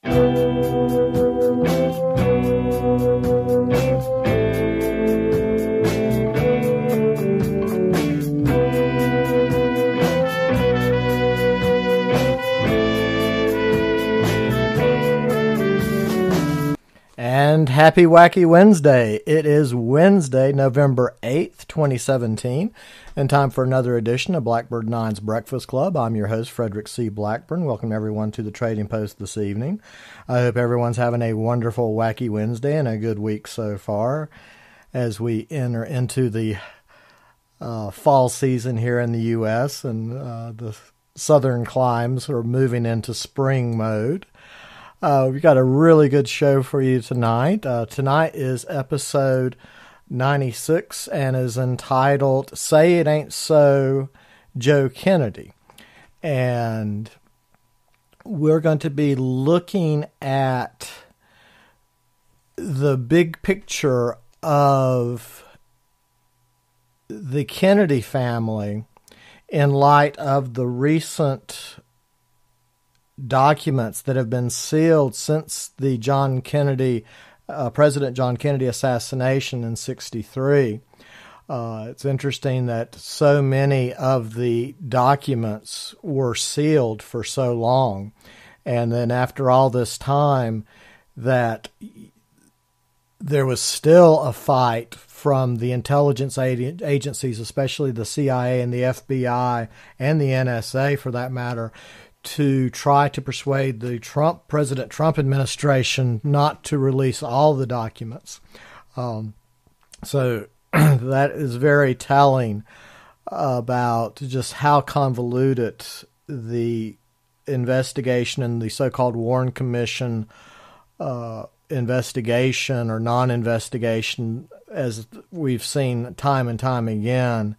And happy Wacky Wednesday. It is Wednesday, November 8th, 2017, and time for another edition of Blackbird9's Breakfast Club. I'm your host, Frederick C. Blackburn. Welcome everyone to the Trading Post this evening. I hope everyone's having a wonderful Wacky Wednesday and a good week so far as we enter into the fall season here in the U.S. and the southern climes are moving into spring mode. We've got a really good show for you tonight. Tonight is episode 96 and is entitled Say It Ain't So, Joe Kennedy. And we're going to be looking at the big picture of the Kennedy family in light of the recent documents that have been sealed since the President John Kennedy assassination in 1963. It's interesting that so many of the documents were sealed for so long, and then after all this time, that there was still a fight from the intelligence agencies, especially the CIA and the FBI and the NSA for that matter, to try to persuade the President Trump administration not to release all the documents. So that is very telling about just how convoluted the investigation and the so-called Warren Commission investigation or non-investigation, as we've seen time and time again,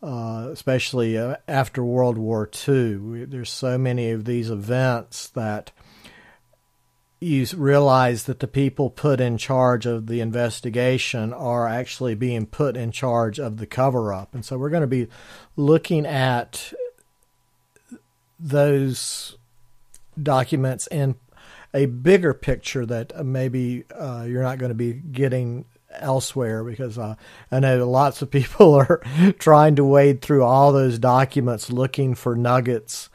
especially after World War II. There's so many of these events that you realize that the people put in charge of the investigation are actually being put in charge of the cover-up. And so we're going to be looking at those documents in a bigger picture that maybe you're not going to be getting elsewhere, because I know lots of people are trying to wade through all those documents looking for nuggets,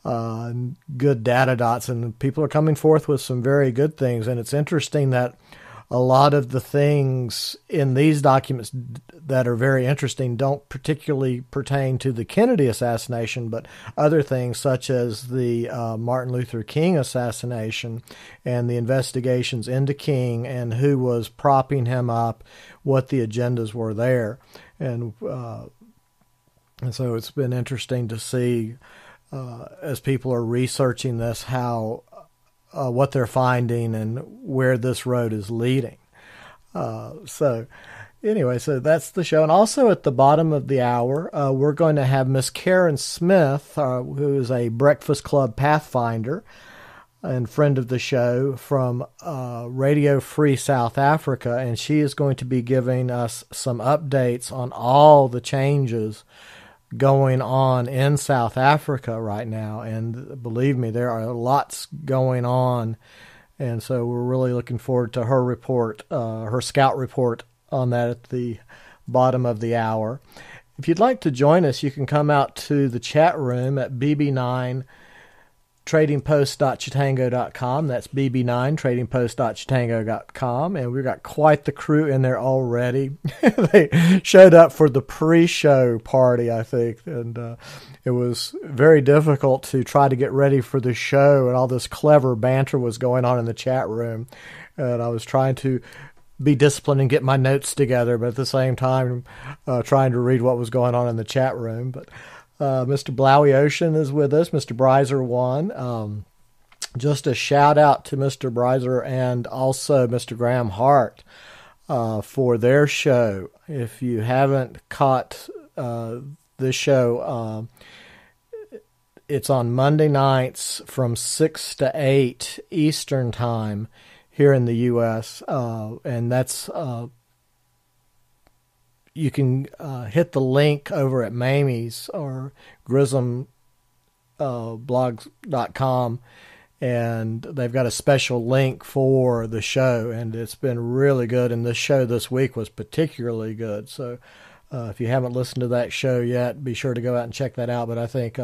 good data dots, and people are coming forth with some very good things. And it's interesting that a lot of the things in these documents that are very interesting don't particularly pertain to the Kennedy assassination, but other things such as the Martin Luther King assassination and the investigations into King and who was propping him up, what the agendas were there. And so it's been interesting to see as people are researching this, how what they're finding and where this road is leading. So that's the show. And also at the bottom of the hour, we're going to have Miss Karin Smith, who is a Breakfast Club Pathfinder and friend of the show from Radio Free South Africa. And she is going to be giving us some updates on all the changes going on in South Africa right now. And believe me, there are lots going on. And so we're really looking forward to her report, her scout report on that at the bottom of the hour. If you'd like to join us, you can come out to the chat room at bb9 tradingpost.chatango.com. That's bb9 tradingpost.chatango.com. And we've got quite the crew in there already. They showed up for the pre-show party, I think. And it was very difficult to try to get ready for the show. And all this clever banter was going on in the chat room. And I was trying to be disciplined and get my notes together, but at the same time trying to read what was going on in the chat room. But Mr. Blowy Ocean is with us, Mr. Breiser1. Just a shout out to Mr. Breiser and also Mr. Graham Hart for their show. If you haven't caught this show, it's on Monday nights from 6 to 8 Eastern Time here in the U.S., and that's you can hit the link over at Mamie's or grismblog.com, and they've got a special link for the show, and it's been really good. And this show this week was particularly good. So if you haven't listened to that show yet, be sure to go out and check that out. But I think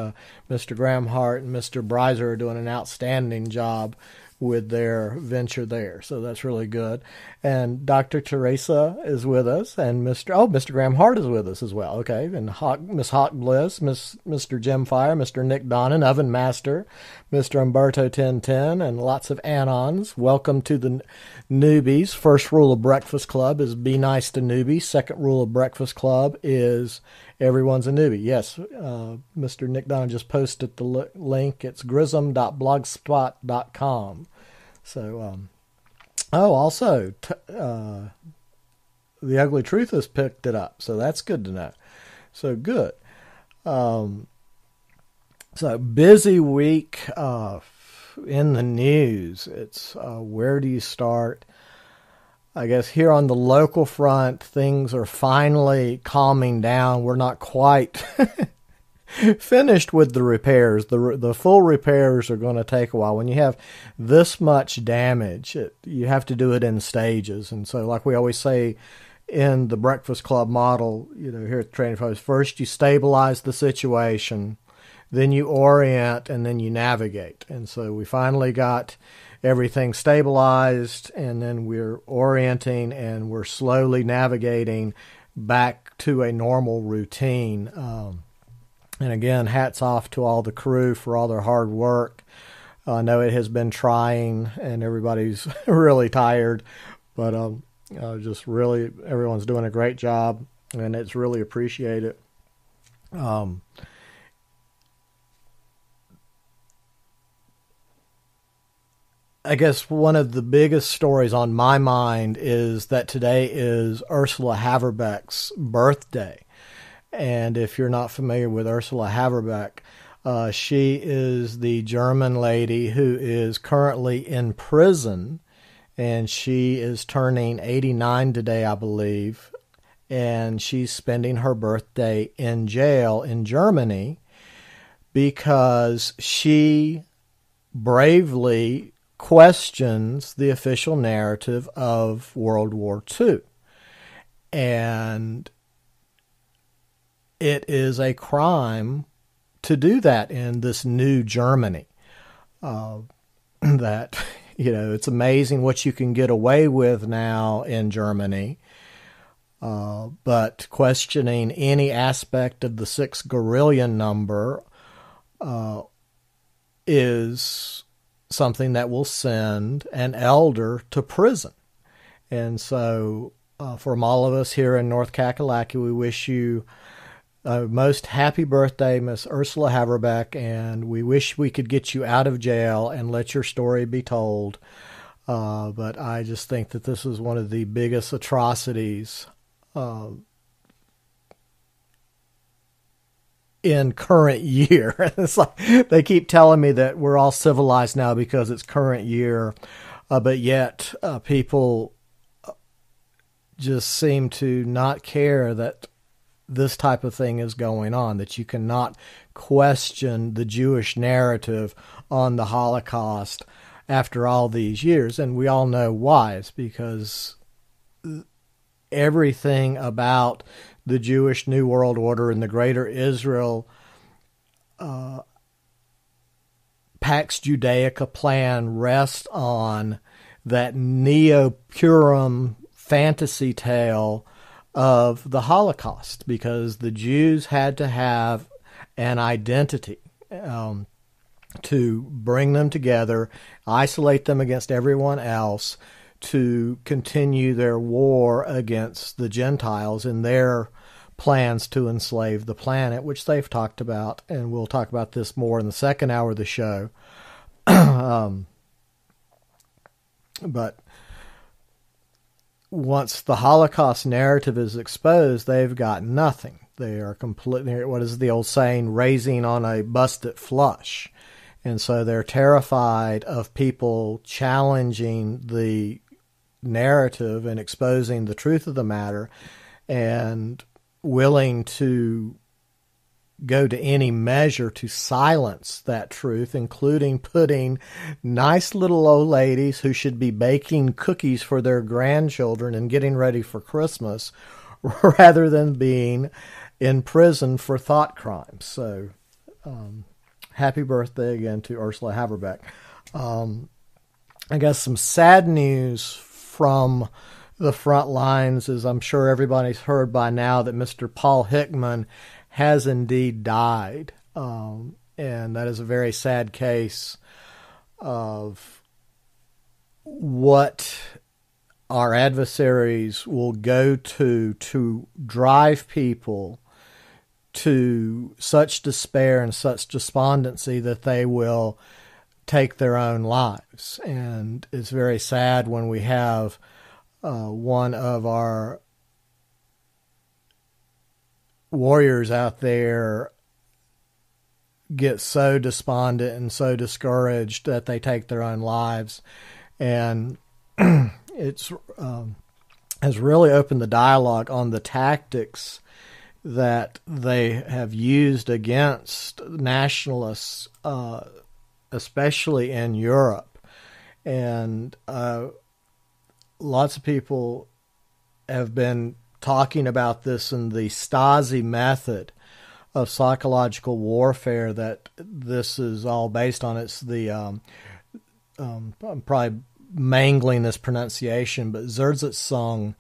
Mr. Graham Hart and Mr. Breiser are doing an outstanding job with their venture there. So that's really good. And Dr. Teresa is with us, and Mr. Graham Hart is with us as well. Okay. And Miss Hawk Bliss, Mr. Jim Fire, Mr. Nick Donnan, Oven Master, Mr. Umberto 1010, and lots of anons. Welcome to the newbies. First rule of Breakfast Club is be nice to newbies. Second rule of Breakfast Club is everyone's a newbie. Yes, Mr. Nick Donnan just posted the link. It's grism.blogspot.com. So, also, The Ugly Truth has picked it up, so that's good to know. So, good. So, busy week in the news. It's where do you start? I guess here on the local front, things are finally calming down. We're not quite finished with the repairs. The full repairs are going to take a while. When you have this much damage, you have to do it in stages. And so, like we always say in the Breakfast Club model, here at the Training Post, first you stabilize the situation, then you orient, and then you navigate. And so we finally got everything stabilized, and then we're orienting, and we're slowly navigating back to a normal routine. And again, hats off to all the crew for all their hard work. I know it has been trying, and everybody's really tired, but just really everyone's doing a great job, and it's really appreciated. I guess one of the biggest stories on my mind is that today is Ursula Haverbeck's birthday. And if you're not familiar with Ursula Haverbeck, she is the German lady who is currently in prison, and she is turning 89 today, I believe, and she's spending her birthday in jail in Germany because she bravely questions the official narrative of World War II. And it is a crime to do that in this new Germany. That, it's amazing what you can get away with now in Germany. But questioning any aspect of the 6 guerrillion number is something that will send an elder to prison. And so from all of us here in North Kakalaki, we wish you a most happy birthday, Miss Ursula Haverbeck, and we wish we could get you out of jail and let your story be told. But I just think that this is one of the biggest atrocities in current year. It's like they keep telling me that we're all civilized now because it's current year, but yet people just seem to not care that this type of thing is going on, that you cannot question the Jewish narrative on the Holocaust after all these years. And we all know why. It's because everything about the Jewish New World Order and the Greater Israel Pax Judaica plan rests on that Neo-Purim fantasy tale of the Holocaust, because the Jews had to have an identity to bring them together, isolate them against everyone else, to continue their war against the Gentiles in their plans to enslave the planet, which they've talked about, and we'll talk about this more in the second hour of the show. But once the Holocaust narrative is exposed, they've got nothing. They are completely, what is the old saying, raising on a busted flush. And so they're terrified of people challenging the narrative and exposing the truth of the matter, and willing to go to any measure to silence that truth, including putting nice little old ladies who should be baking cookies for their grandchildren and getting ready for Christmas rather than being in prison for thought crimes. So happy birthday again to Ursula Haberbeck. I guess some sad news from the front lines is I'm sure everybody's heard by now that Mr. Paul Hickman has indeed died. And that is a very sad case of what our adversaries will go to drive people to such despair and such despondency that they will take their own lives. And it's very sad when we have one of our warriors out there get so despondent and so discouraged that they take their own lives. And it's has really opened the dialogue on the tactics that they have used against nationalists, especially in Europe. And lots of people have been talking about this in the Stasi method of psychological warfare that this is all based on. It's the, I'm probably mangling this pronunciation, but Zersitzung,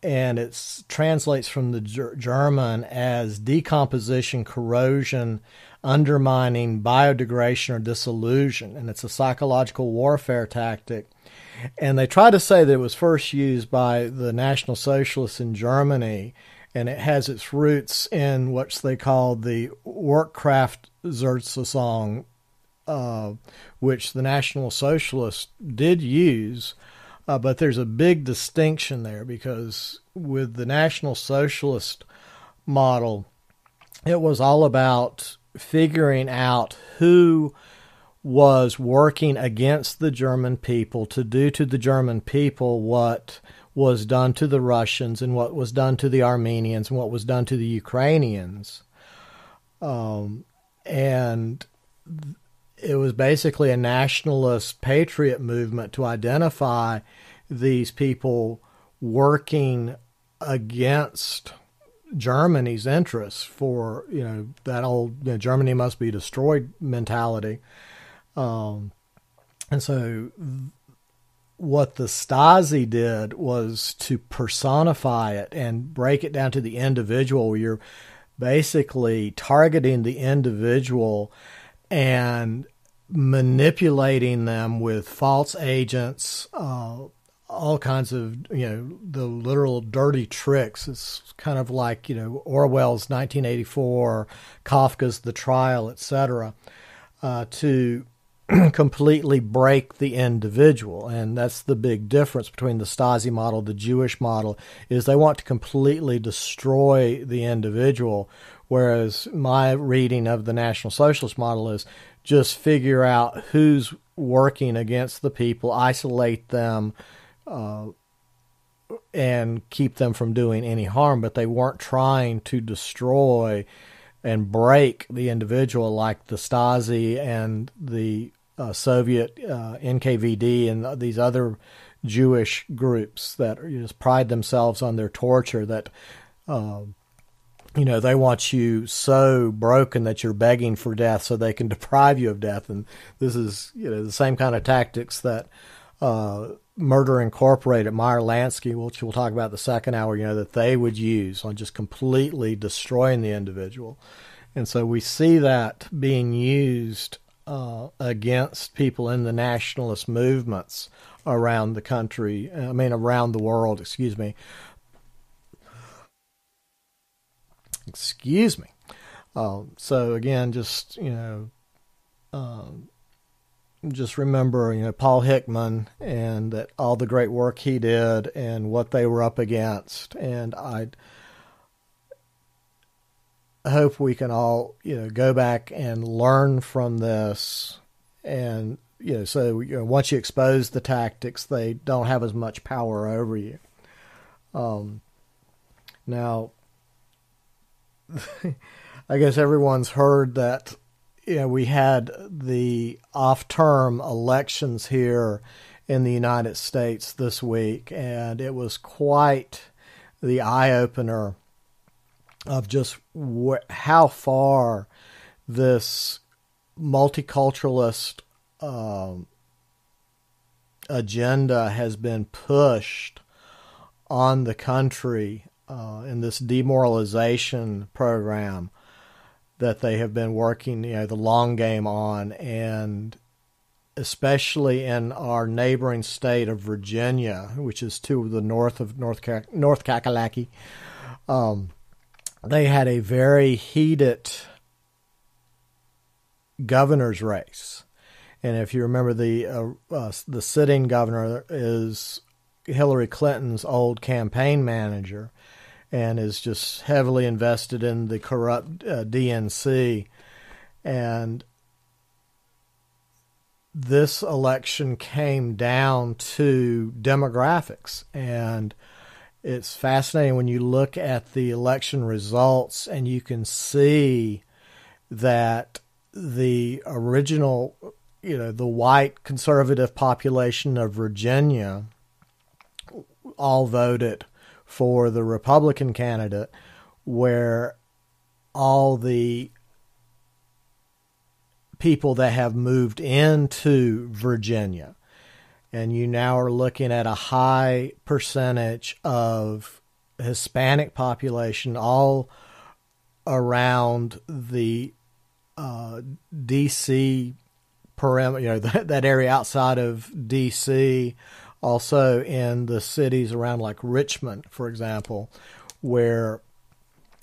and it translates from the German as decomposition, corrosion, undermining, biodegradation, or dissolution. And it's a psychological warfare tactic. And they try to say that it was first used by the National Socialists in Germany, and it has its roots in what they call the Workkraft-Zersitzung, which the National Socialists did use. But there's a big distinction there, because with the National Socialist model, it was all about figuring out who was working against the German people to do to the German people what was done to the Russians and what was done to the Armenians and what was done to the Ukrainians. And it was basically a nationalist patriot movement to identify these people working against Germany's interests for, that old Germany must be destroyed mentality. And so what the Stasi did was to personify it and break it down to the individual, where you're basically targeting the individual and manipulating them with false agents, all kinds of, the literal dirty tricks. It's kind of like, Orwell's 1984, Kafka's The Trial, etc., to completely break the individual. And that's the big difference between the Stasi model, the Jewish model, is they want to completely destroy the individual, whereas my reading of the National Socialist model is just figure out who's working against the people, isolate them, and keep them from doing any harm. But they weren't trying to destroy and break the individual like the Stasi and the Soviet NKVD and these other Jewish groups that just pride themselves on their torture, that they want you so broken that you're begging for death so they can deprive you of death. And this is the same kind of tactics that Murder Incorporated, Meyer Lansky, which we'll talk about the second hour, that they would use on just completely destroying the individual. And so we see that being used against people in the nationalist movements around the country, around the world, excuse me. So again, just remember, Paul Hickman, and that all the great work he did and what they were up against. And I hope we can all, go back and learn from this. And, so once you expose the tactics, they don't have as much power over you. Now, I guess everyone's heard that we had the off-term elections here in the United States this week, and it was quite the eye-opener of just how far this multiculturalist agenda has been pushed on the country in this demoralization program that they have been working, the long game on, and especially in our neighboring state of Virginia, which is to the north of North Kakalaki. They had a very heated governor's race, and if you remember, the sitting governor is Hillary Clinton's old campaign manager, and is just heavily invested in the corrupt DNC. And this election came down to demographics, and it's fascinating when you look at the election results and you can see that the original, the white conservative population of Virginia all voted for the Republican candidate, where all the people that have moved into Virginia, and you now are looking at a high percentage of Hispanic population all around the D.C. perimeter, that area outside of D.C., also in the cities around like Richmond, for example, where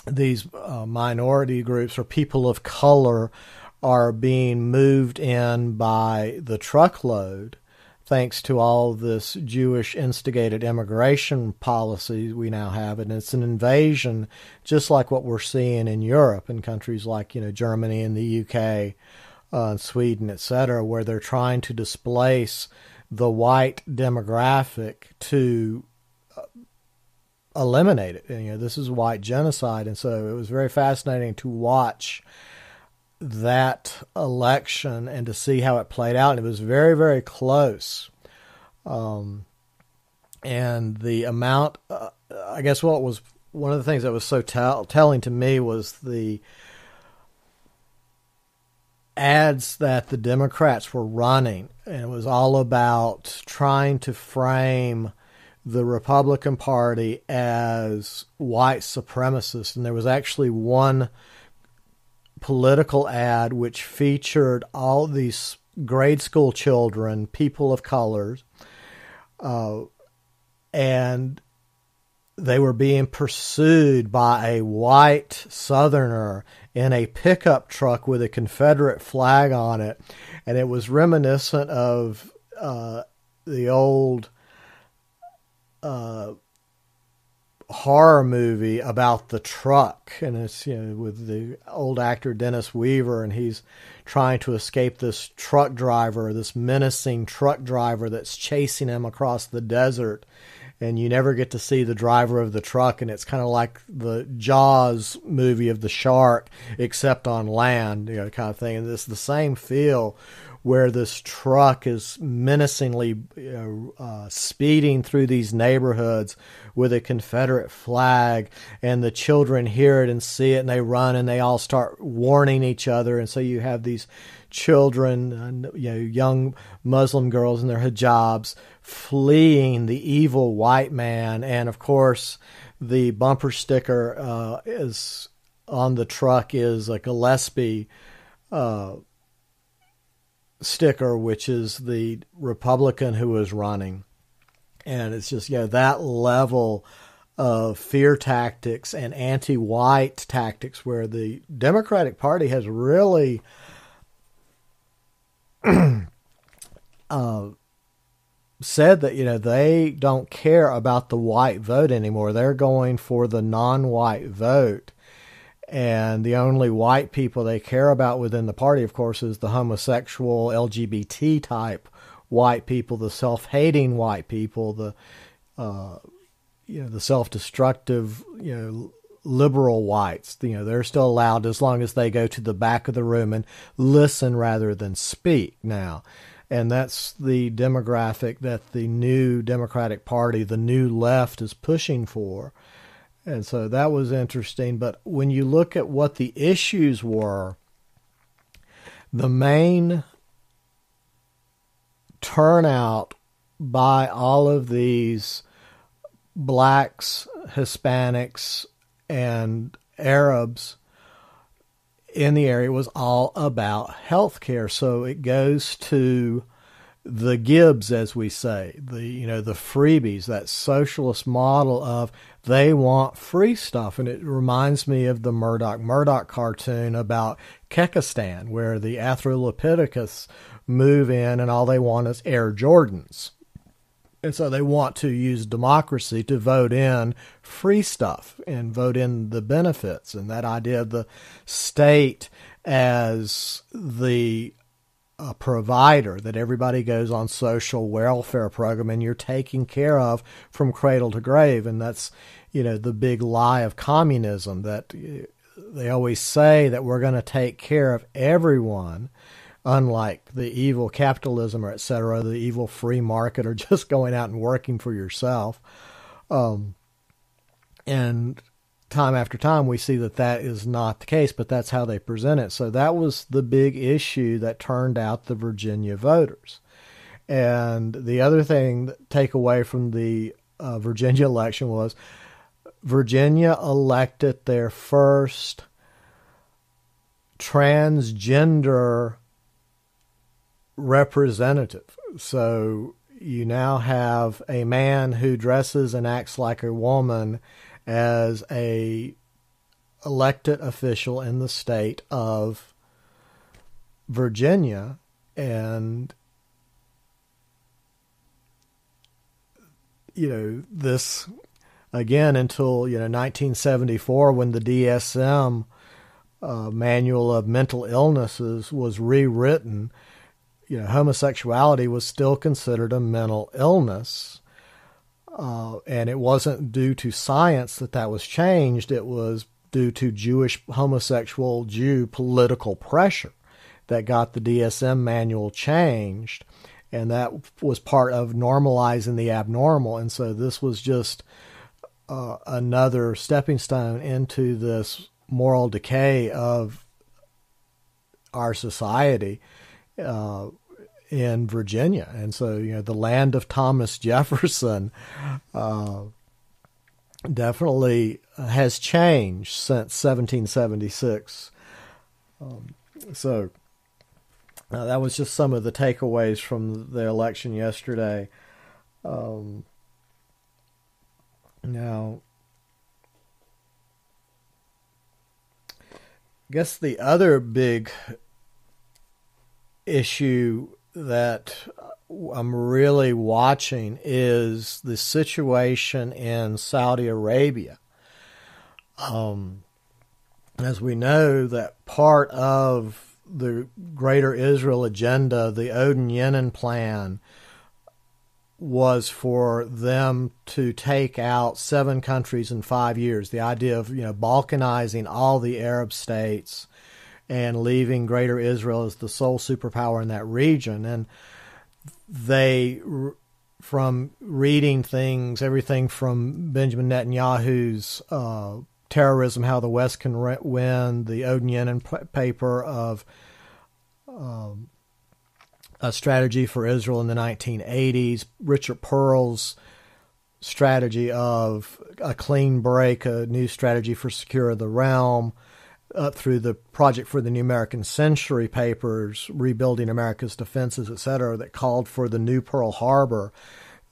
these minority groups or people of color are being moved in by the truckload, thanks to all this Jewish instigated immigration policy we now have. And it's an invasion, just like what we're seeing in Europe, in countries like, Germany and the UK, Sweden, etc., where they're trying to displace the white demographic to eliminate it. And, this is white genocide. And so it was very fascinating to watch that election and to see how it played out. And it was very, very close. And the amount, I guess what was one of the things that was so telling to me was the ads that the Democrats were running. And it was all about trying to frame the Republican Party as white supremacist. And there was actually one political ad which featured all these grade school children, people of color, and they were being pursued by a white Southerner in a pickup truck with a Confederate flag on it. And it was reminiscent of the old horror movie about the truck. And it's, with the old actor Dennis Weaver, and he's trying to escape this truck driver, this menacing truck driver that's chasing him across the desert. And you never get to see the driver of the truck, and it's kind of like the Jaws movie of the shark, except on land, kind of thing. And it's the same feel, where this truck is menacingly speeding through these neighborhoods with a Confederate flag, and the children hear it and see it, and they run, and they all start warning each other. And so you have these children, young Muslim girls in their hijabs, fleeing the evil white man. And of course, the bumper sticker is on the truck is a Gillespie sticker, which is the Republican who is running. And it's just, that level of fear tactics and anti-white tactics, where the Democratic Party has really said that, they don't care about the white vote anymore. They're going for the non-white vote. And the only white people they care about within the party, of course, is the homosexual, LGBT type white people, the self-hating white people, the self-destructive, liberal whites. They're still allowed as long as they go to the back of the room and listen rather than speak now. And that's the demographic that the new Democratic Party, the new left, is pushing for. And so that was interesting. But when you look at what the issues were, the main turnout by all of these blacks, Hispanics, and Arabs in the area was all about health care. So it goes to the Gibbs, as we say, the freebies, that socialist model of they want free stuff. And it reminds me of the Murdoch cartoon about Kekistan, where the Australopithecus move in and all they want is Air Jordans. And so they want to use democracy to vote in free stuff and vote in the benefits. And that idea of the state as the provider, that everybody goes on social welfare program and you're taken care of from cradle to grave. And that's, the big lie of communism, that they always say that we're going to take care of everyone, unlike the evil capitalism or et cetera, the evil free market, or just going out and working for yourself. And time after time, we see that that is not the case, but that's how they present it. So that was the big issue that turned out the Virginia voters. And the other thing that take away from the Virginia election was Virginia elected their first transgender representative. So you now have a man who dresses and acts like a woman as a elected official in the state of Virginia. And this again until 1974, when the DSM manual of mental illnesses was rewritten, homosexuality was still considered a mental illness. And it wasn't due to science that was changed. It was due to Jewish homosexual Jew political pressure that got the DSM manual changed. And that was part of normalizing the abnormal. And so this was just another stepping stone into this moral decay of our society in Virginia. And so, the land of Thomas Jefferson definitely has changed since 1776. That was just some of the takeaways from the election yesterday. Now, I guess the other big issue that I'm really watching is the situation in Saudi Arabia. As we know, that part of the Greater Israel agenda, the Odinrok plan, was for them to take out 7 countries in 5 years. The idea of balkanizing all the Arab states and leaving Greater Israel as the sole superpower in that region. And they, from reading things, everything from Benjamin Netanyahu's Terrorism, How the West Can Win, the Odinrok paper of A Strategy for Israel in the 1980s, Richard Pearl's strategy of A Clean Break, a new strategy for secure the realm, up through the Project for the New American Century papers, Rebuilding America's Defenses, etc., that called for the new Pearl Harbor,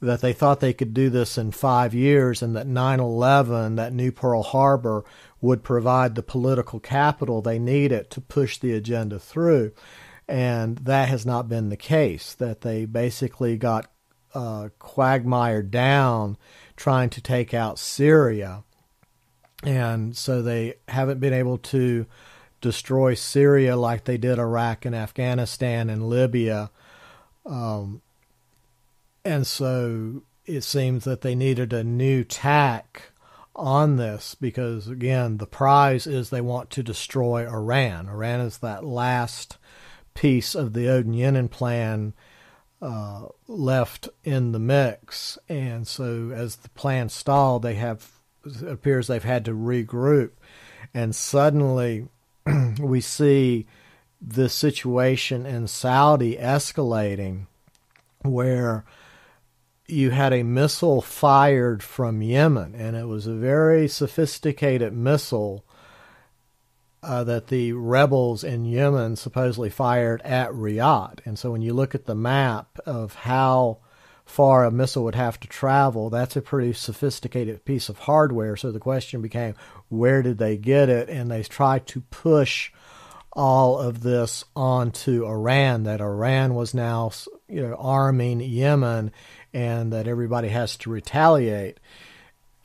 that they thought they could do this in 5 years, and that 9/11, that new Pearl Harbor, would provide the political capital they needed to push the agenda through. And that has not been the case, that they basically got quagmired down trying to take out Syria. And so they haven't been able to destroy Syria like they did Iraq and Afghanistan and Libya. And so it seems that they needed a new tack on this because, again, the prize is they want to destroy Iran. Iran is that last piece of the Odinrok plan left in the mix. And so as the plan stalled, it appears they've had to regroup. And suddenly we see this situation in Saudi escalating where you had a missile fired from Yemen, and it was a very sophisticated missile that the rebels in Yemen supposedly fired at Riyadh. And so when you look at the map of how far a missile would have to travel, that's a pretty sophisticated piece of hardware. So the question became, where did they get it? And they tried to push all of this onto Iran, that Iran was now, arming Yemen and that everybody has to retaliate.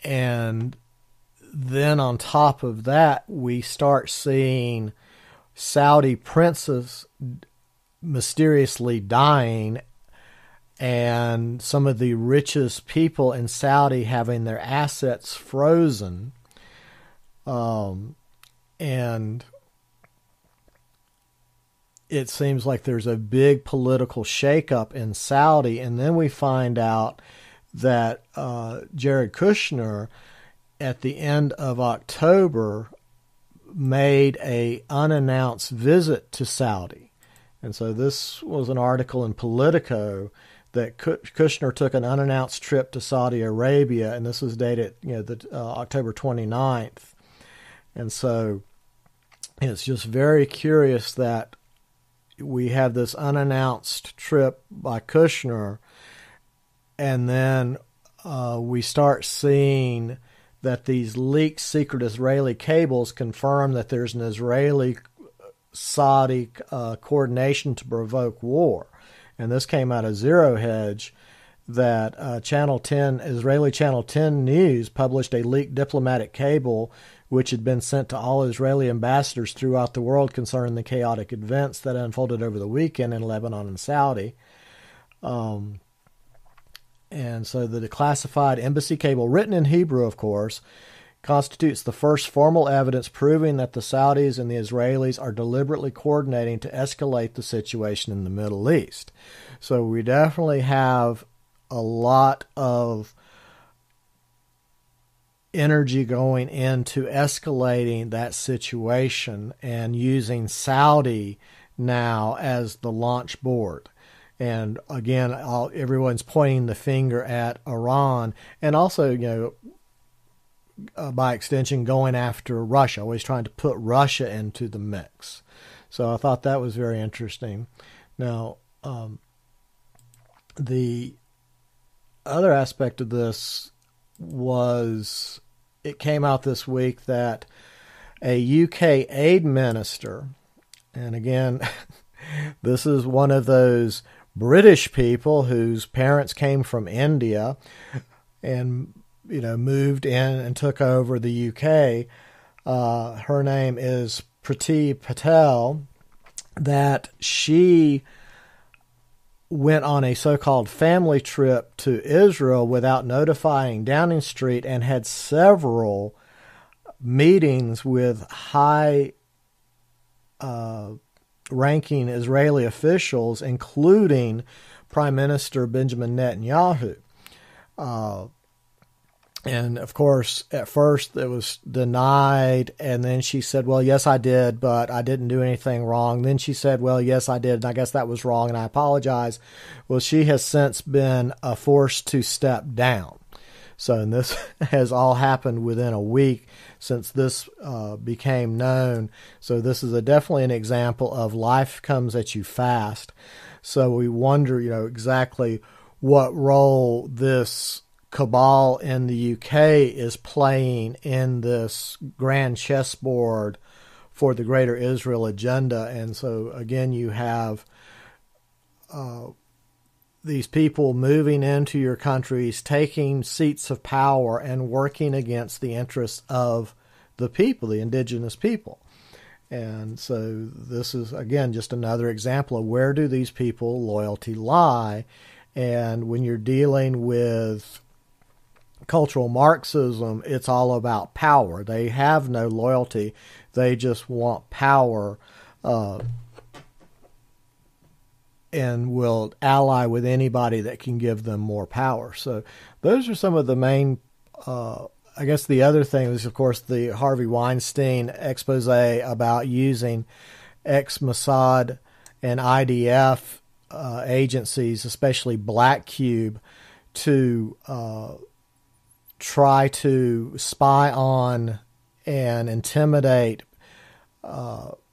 And then on top of that, we start seeing Saudi princes mysteriously dying and some of the richest people in Saudi having their assets frozen. And it seems like there's a big political shakeup in Saudi. And then we find out that Jared Kushner, at the end of October, made a unannounced visit to Saudi. And so this was an article in Politico that Kushner took an unannounced trip to Saudi Arabia, and this was dated, October 29th. And so it's just very curious that we have this unannounced trip by Kushner, and then we start seeing that these leaked secret Israeli cables confirm that there's an Israeli-Saudi coordination to provoke war. And this came out of Zero Hedge, that Israeli Channel 10 News published a leaked diplomatic cable which had been sent to all Israeli ambassadors throughout the world concerning the chaotic events that unfolded over the weekend in Lebanon and Saudi. And so the declassified embassy cable, written in Hebrew, of course, constitutes the first formal evidence proving that the Saudis and the Israelis are deliberately coordinating to escalate the situation in the Middle East. So we definitely have a lot of energy going into escalating that situation and using Saudi now as the launch board. And again, everyone's pointing the finger at Iran, and also, by extension, going after Russia, always trying to put Russia into the mix. So I thought that was very interesting. Now, the other aspect of this was, it came out this week that a UK aid minister, and again, this is one of those British people whose parents came from India and, moved in and took over the UK. Her name is Priti Patel, that she went on a so-called family trip to Israel without notifying Downing Street and had several meetings with high ranking Israeli officials, including Prime Minister Benjamin Netanyahu. And of course, at first it was denied, and then she said, well, yes, I did, but I didn't do anything wrong. Then she said, well, yes, I did, and I guess that was wrong, and I apologize. Well, she has since been forced to step down. So, and this has all happened within a week since this became known. So this is definitely an example of life comes at you fast. So we wonder, exactly what role this cabal in the UK is playing in this grand chessboard for the greater Israel agenda. And so again, you have these people moving into your countries, taking seats of power and working against the interests of the people, the indigenous people. And so this is, again, just another example of where do these people loyalty lie. And when you're dealing with cultural Marxism, it's all about power. They have no loyalty. They just want power, and will ally with anybody that can give them more power. So those are some of the main, I guess the other thing is, of course, the Harvey Weinstein expose about using ex-Mossad and IDF agencies, especially Black Cube, to try to spy on and intimidate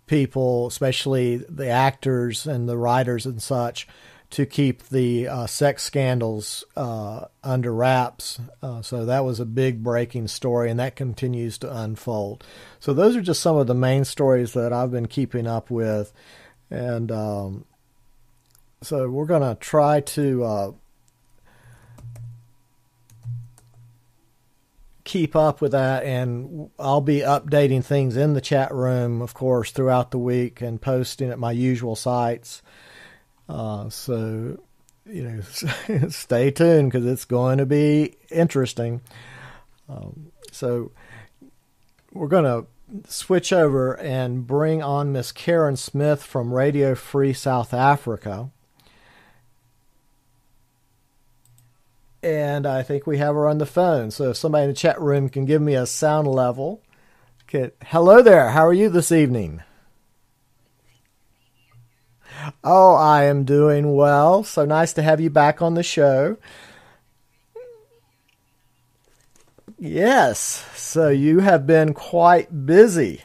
people, especially the actors and the writers and such, to keep the sex scandals under wraps. So that was a big breaking story, and that continues to unfold. So those are just some of the main stories that I've been keeping up with. And so we're going to try to keep up with that, and I'll be updating things in the chat room, of course, throughout the week and posting at my usual sites. So, stay tuned because it's going to be interesting. So we're going to switch over and bring on Miss Karin Smith from Radio Free South Africa. And I think we have her on the phone. So if somebody in the chat room can give me a sound level. Okay. Hello there. How are you this evening? Oh, I am doing well. So nice to have you back on the show. Yes. So you have been quite busy.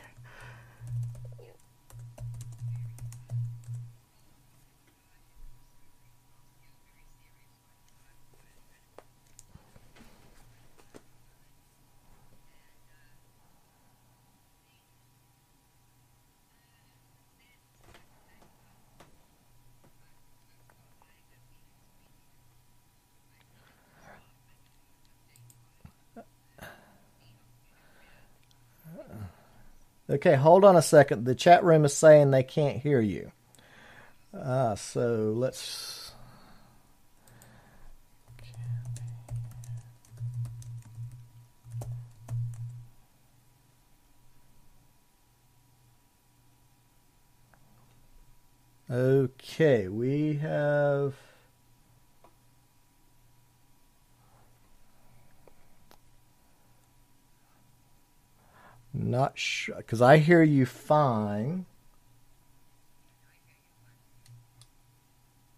Okay, hold on a second. The chat room is saying they can't hear you. So let's... Okay, we have... Not sure, because I hear you fine.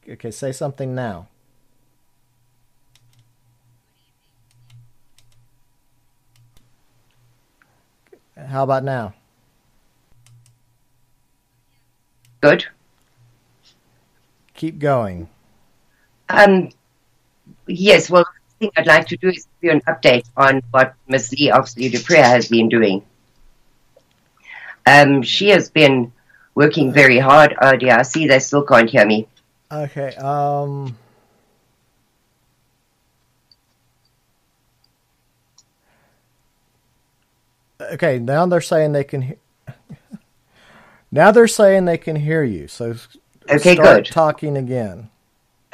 Okay, say something now. How about now? Good. Keep going. Yes, well, the thing I'd like to do is give you an update on what Ms. Lee Oxley Dupree has been doing. She has been working very hard. Oh dear, I see they still can't hear me. Okay. Okay. Now they're saying they can. Now they're saying they can hear you. So okay, start good. Talking again.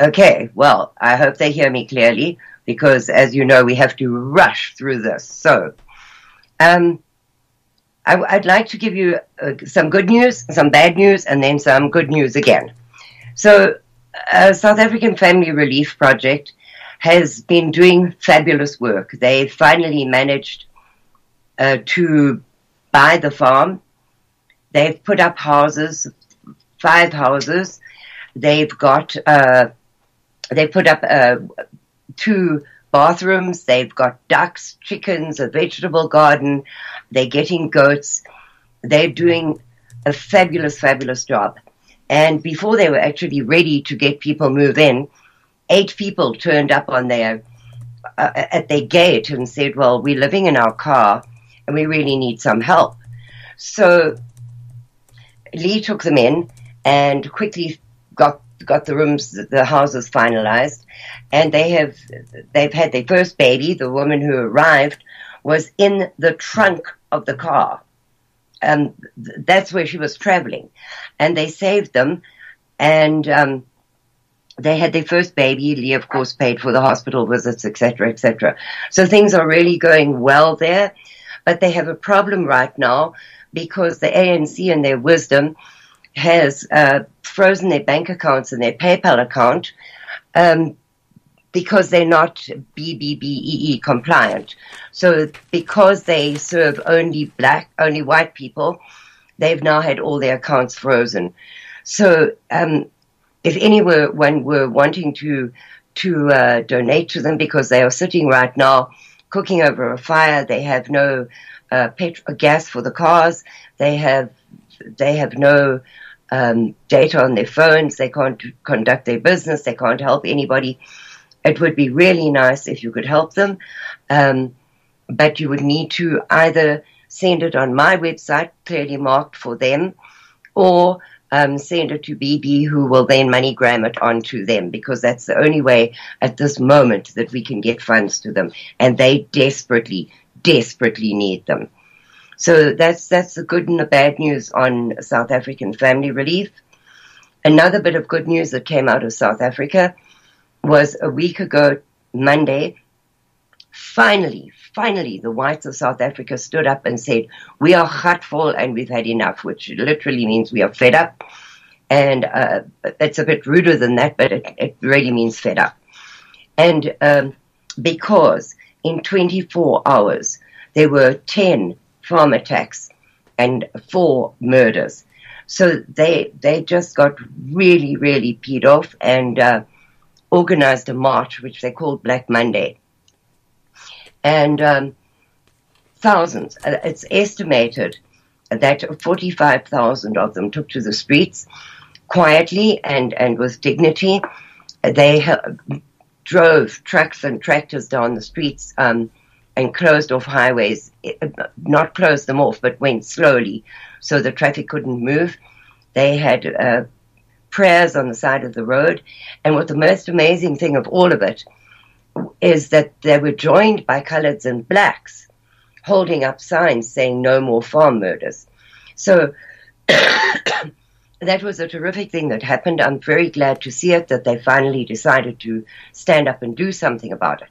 Okay. Well, I hope they hear me clearly because, as you know, we have to rush through this. So, I'd like to give you some good news, some bad news, and then some good news again. So, South African Family Relief Project has been doing fabulous work. They finally managed to buy the farm. They've put up houses, 5 houses. They've got they put up 2 bathrooms. They've got ducks, chickens, a vegetable garden. They're getting goats. They're doing a fabulous, fabulous job. And before they were actually ready to get people move in, 8 people turned up on their at their gate and said, well, we're living in our car and we really need some help. So Lee took them in and quickly got the rooms, the houses finalized, and they've had their first baby. The woman who arrived was in the trunk of the car. That's where she was traveling, and they saved them, and They had their first baby. Lee, of course, paid for the hospital visits, etc., etc. So things are really going well there. But they have a problem right now because the ANC, in their wisdom, has frozen their bank accounts and their PayPal account because they're not BBBEE compliant. So because they serve only white people, they've now had all their accounts frozen. So if anyone were wanting to donate to them, because they are sitting right now cooking over a fire, they have no gas for the cars, they have no data on their phones, they can't conduct their business, they can't help anybody. It would be really nice if you could help them, but you would need to either send it on my website, clearly marked for them, or send it to BB, who will then MoneyGram it onto them, because that's the only way at this moment that we can get funds to them, and they desperately, desperately need them. So that's the good and the bad news on South African family relief. Another bit of good news that came out of South Africa was a week ago, Monday. Finally, the whites of South Africa stood up and said, we are gatvol and we've had enough, which literally means we are fed up. And it's a bit ruder than that, but it really means fed up. And because in 24 hours, there were 10 farm attacks and 4 murders. So they just got really, really peed off and organized a march, which they called Black Monday. And thousands, it's estimated that 45,000 of them took to the streets quietly and with dignity. They drove trucks and tractors down the streets and closed off highways, not closed them off, but went slowly so the traffic couldn't move. They had prayers on the side of the road. And what the most amazing thing of all of it is that they were joined by coloreds and blacks holding up signs saying no more farm murders. So that was a terrific thing that happened. I'm very glad to see it, that they finally decided to stand up and do something about it.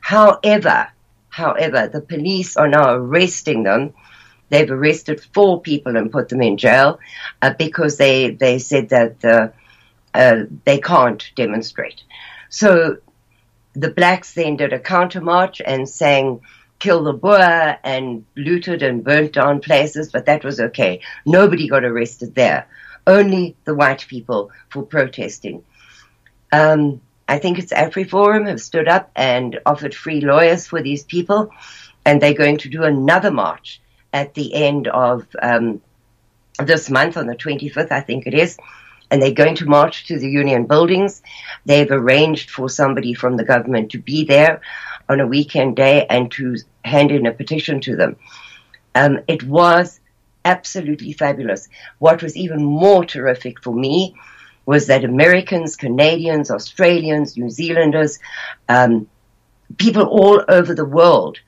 However, the police are now arresting them. They've arrested 4 people and put them in jail because they said that they can't demonstrate. So the blacks then did a counter march and sang "Kill the Boer" and looted and burnt down places, but that was okay. Nobody got arrested there. Only the white people for protesting. I think it's AfriForum have stood up and offered free lawyers for these people, and they're going to do another march at the end of this month, on the 25th, I think it is, and they're going to march to the union buildings. They've arranged for somebody from the government to be there on a weekend day and to hand in a petition to them. It was absolutely fabulous. What was even more terrific for me was that Americans, Canadians, Australians, New Zealanders, people all over the world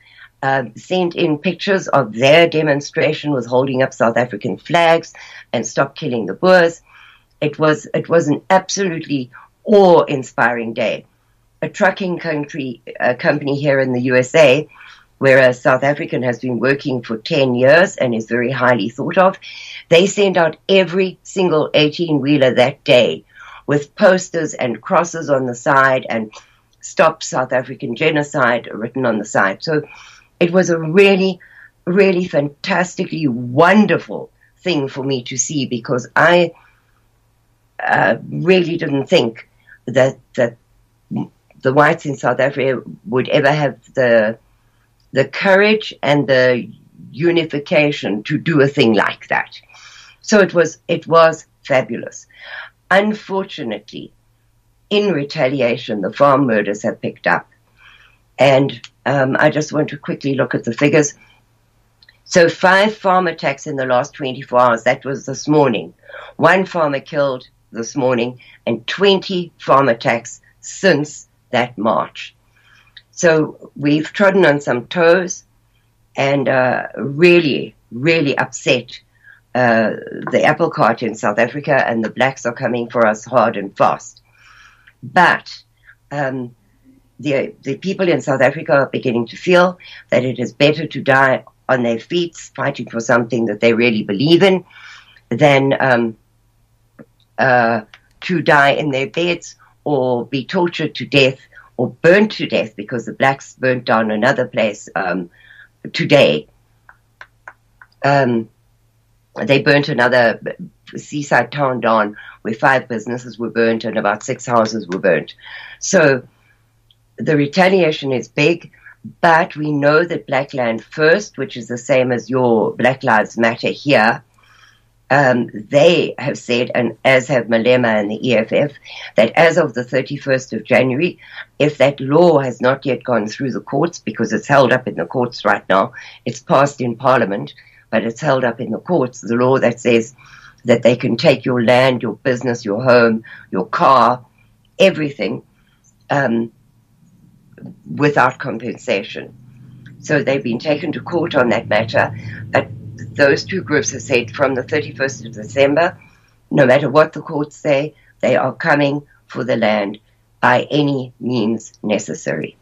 sent in pictures of their demonstration with holding up South African flags and "Stop Killing the Boers." It was an absolutely awe-inspiring day. A trucking company here in the USA, where a South African has been working for 10 years and is very highly thought of, they sent out every single 18-wheeler that day with posters and crosses on the side and "Stop South African Genocide" written on the side. So it was a really, really fantastically wonderful thing for me to see, because I really didn't think that the whites in South Africa would ever have the courage and the unification to do a thing like that. So it was fabulous. Unfortunately, in retaliation, the farm murders have picked up. And I just want to quickly look at the figures. So 5 farm attacks in the last 24 hours. That was this morning. 1 farmer killed this morning, and 20 farm attacks since that march. So we've trodden on some toes and really, really upset the apple cart in South Africa, and the blacks are coming for us hard and fast. But the people in South Africa are beginning to feel that it is better to die on their feet, fighting for something that they really believe in, than to die in their beds or be tortured to death or burnt to death, because the blacks burnt down another place today. They burnt another seaside town down where 5 businesses were burnt and about 6 houses were burnt. So the retaliation is big, but we know that Black Land First, which is the same as your Black Lives Matter here, they have said, and as have Malema and the EFF, that as of the 31st of January, if that law has not yet gone through the courts, because it's held up in the courts right now, it's passed in Parliament, but it's held up in the courts, the law that says that they can take your land, your business, your home, your car, everything, without compensation. So they've been taken to court on that matter. But those two groups have said from the 31st of December, no matter what the courts say, they are coming for the land by any means necessary.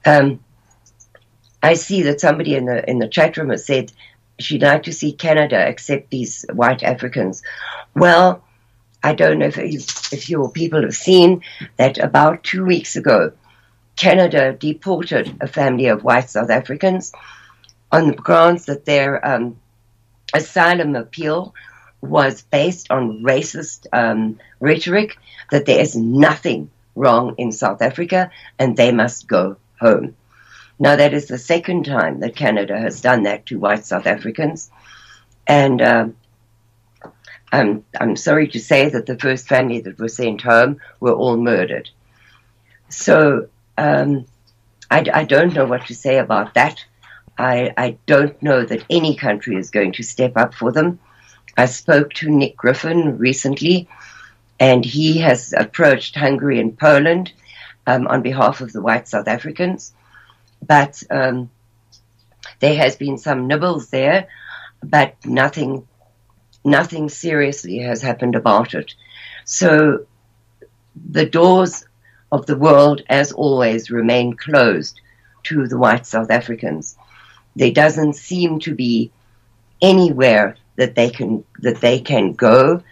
I see that somebody in the chat room has said she'd like to see Canada accept these white Africans. Well, I don't know if your people have seen that about 2 weeks ago, Canada deported a family of white South Africans on the grounds that their asylum appeal was based on racist rhetoric, that there is nothing wrong in South Africa and they must go home. Now, that is the second time that Canada has done that to white South Africans. And I'm sorry to say that the first family that was sent home were all murdered. So I don't know what to say about that. I don't know that any country is going to step up for them. I spoke to Nick Griffin recently, and he has approached Hungary and Poland on behalf of the white South Africans. But there has been some nibbles there, but nothing seriously has happened about it. So the doors of the world, as always, remain closed to the white South Africans. There doesn't seem to be anywhere that they can go,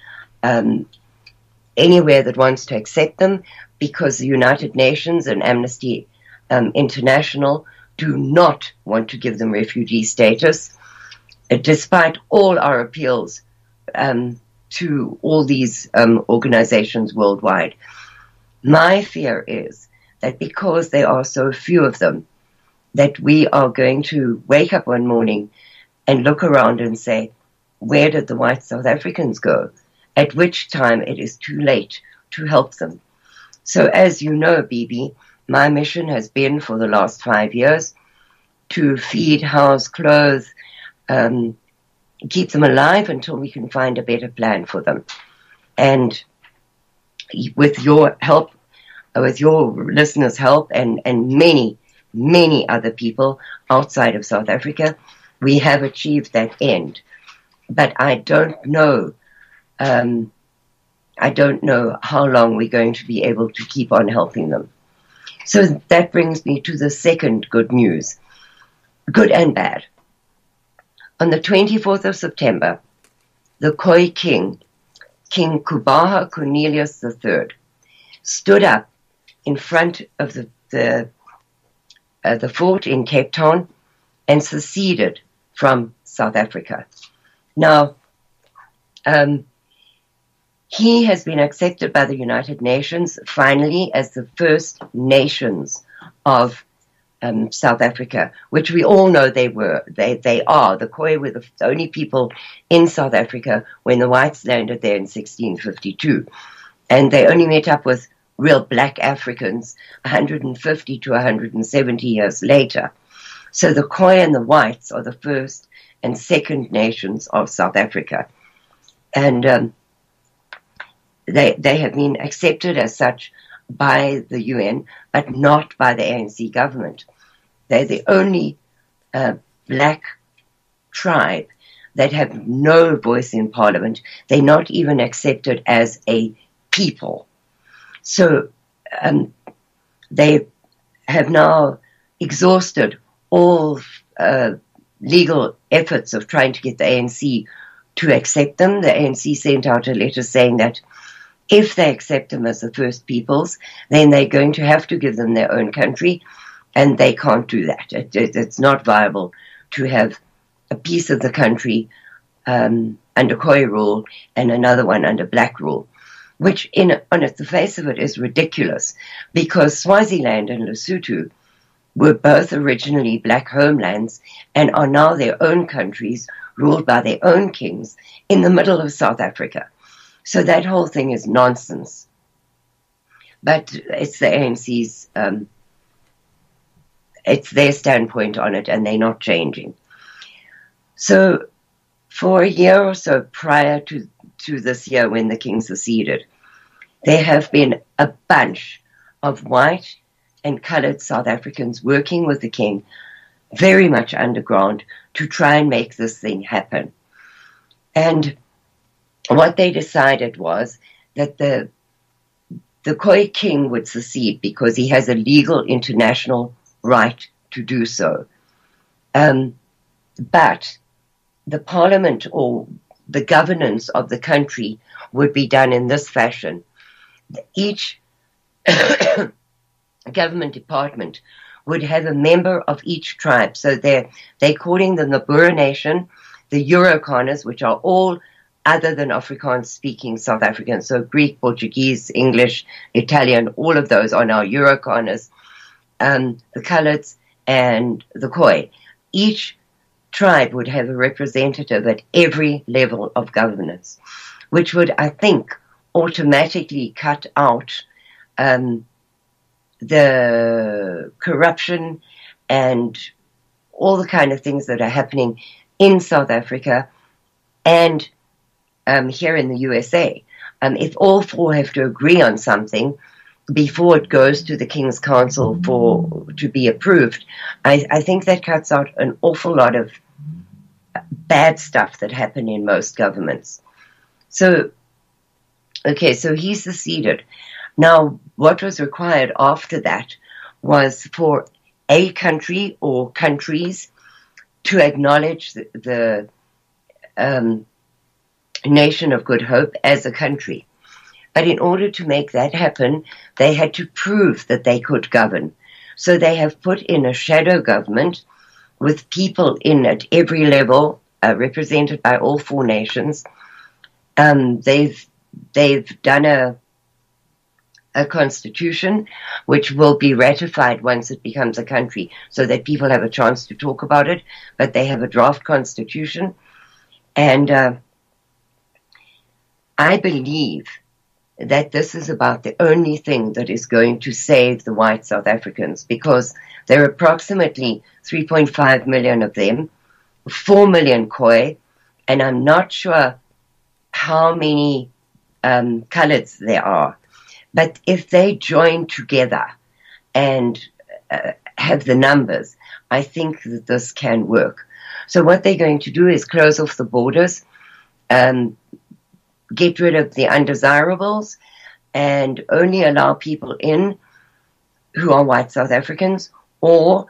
anywhere that wants to accept them, because the United Nations and Amnesty International do not want to give them refugee status, despite all our appeals to all these organizations worldwide. My fear is that because there are so few of them, that we are going to wake up one morning and look around and say, where did the white South Africans go? At which time it is too late to help them. So as you know, Bibi, my mission has been for the last 5 years to feed, house, clothe, keep them alive until we can find a better plan for them. And with your help, with your listeners' help, and many, many other people outside of South Africa, we have achieved that end. But I don't know how long we're going to be able to keep on helping them. So that brings me to the second good news, good and bad. On the 24th of September, the Khoi king, King Kubaha Cornelius III, stood up in front of the fort in Cape Town and seceded from South Africa. Now, he has been accepted by the United Nations finally as the First Nations of South Africa, which we all know they were. They are. The Khoi were the only people in South Africa when the whites landed there in 1652. And they only met up with real black Africans 150 to 170 years later. So the Khoi and the whites are the first and second nations of South Africa. And they have been accepted as such by the UN, but not by the ANC government. They're the only black tribe that have no voice in parliament. They're not even accepted as a people. So they have now exhausted all legal efforts of trying to get the ANC to accept them. The ANC sent out a letter saying that if they accept them as the First Peoples, then they're going to have to give them their own country, and they can't do that. It's not viable to have a piece of the country under Khoi rule and another one under Black rule, which on the face of it is ridiculous, because Swaziland and Lesotho were both originally Black homelands and are now their own countries ruled by their own kings in the middle of South Africa. So that whole thing is nonsense. But it's the ANC's, it's their standpoint on it, and they're not changing. So for a year or so prior to this year when the king seceded, there have been a bunch of white and colored South Africans working with the king very much underground to try and make this thing happen. And what they decided was that the Khoi king would secede because he has a legal international right to do so. But the parliament or the governance of the country would be done in this fashion. Each government department would have a member of each tribe. So they're calling them the Boer Nation, the Eurokaners, which are all other than Afrikaans-speaking South Africans. So Greek, Portuguese, English, Italian, all of those are now Eurokaners, the Coloureds, and the Khoi. Each tribe would have a representative at every level of governance, which would, I think, automatically cut out the corruption and all the kind of things that are happening in South Africa and here in the USA. If all four have to agree on something before it goes to the King's Council to be approved, I think that cuts out an awful lot of bad stuff that happen in most governments. So he seceded. Now, what was required after that was for a country or countries to acknowledge the nation of Good Hope as a country. But in order to make that happen, they had to prove that they could govern. So they have put in a shadow government with people in at every level, represented by all four nations. They've done a constitution which will be ratified once it becomes a country so that people have a chance to talk about it, but they have a draft constitution. And I believe that this is about the only thing that is going to save the white South Africans, because there are approximately 3.5 million of them, 4 million Khoi, and I'm not sure how many coloureds there are. But if they join together and have the numbers, I think that this can work. So what they're going to do is close off the borders, get rid of the undesirables, and only allow people in who are white South Africans, or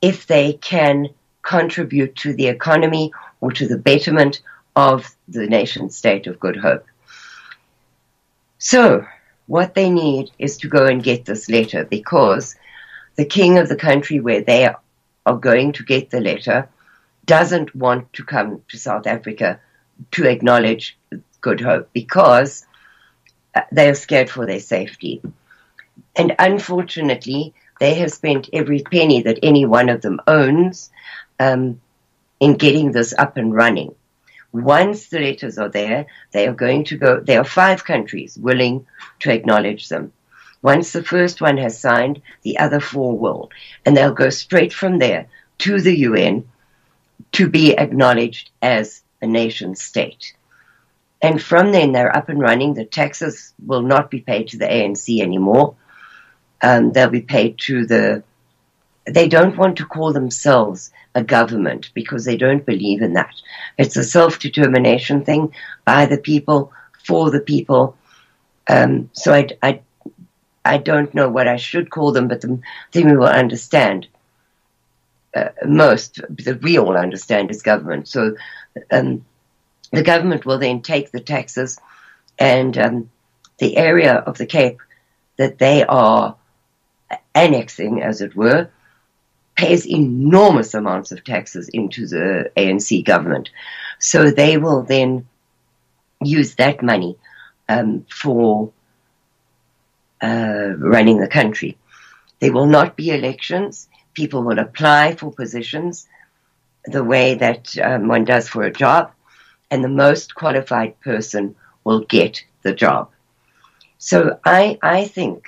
if they can contribute to the economy or to the betterment of the nation state of Good Hope. So what they need is to go and get this letter, because the king of the country where they are going to get the letter doesn't want to come to South Africa to acknowledge Good Hope, because they are scared for their safety. And unfortunately, they have spent every penny that any one of them owns in getting this up and running. Once the letters are there, they are going to go. There are 5 countries willing to acknowledge them. Once the first one has signed, the other 4 will. And they'll go straight from there to the UN to be acknowledged as a nation state. And from then they're up and running. The taxes will not be paid to the ANC anymore. They'll be paid to they don't want to call themselves a government because they don't believe in that. It's a self-determination thing by the people, for the people. So I don't know what I should call them, but the thing we will understand most, that we all understand, is government. So the government will then take the taxes, and the area of the Cape that they are annexing, as it were, pays enormous amounts of taxes into the ANC government. So they will then use that money for running the country. There will not be elections. People will apply for positions the way that one does for a job, and the most qualified person will get the job. So I think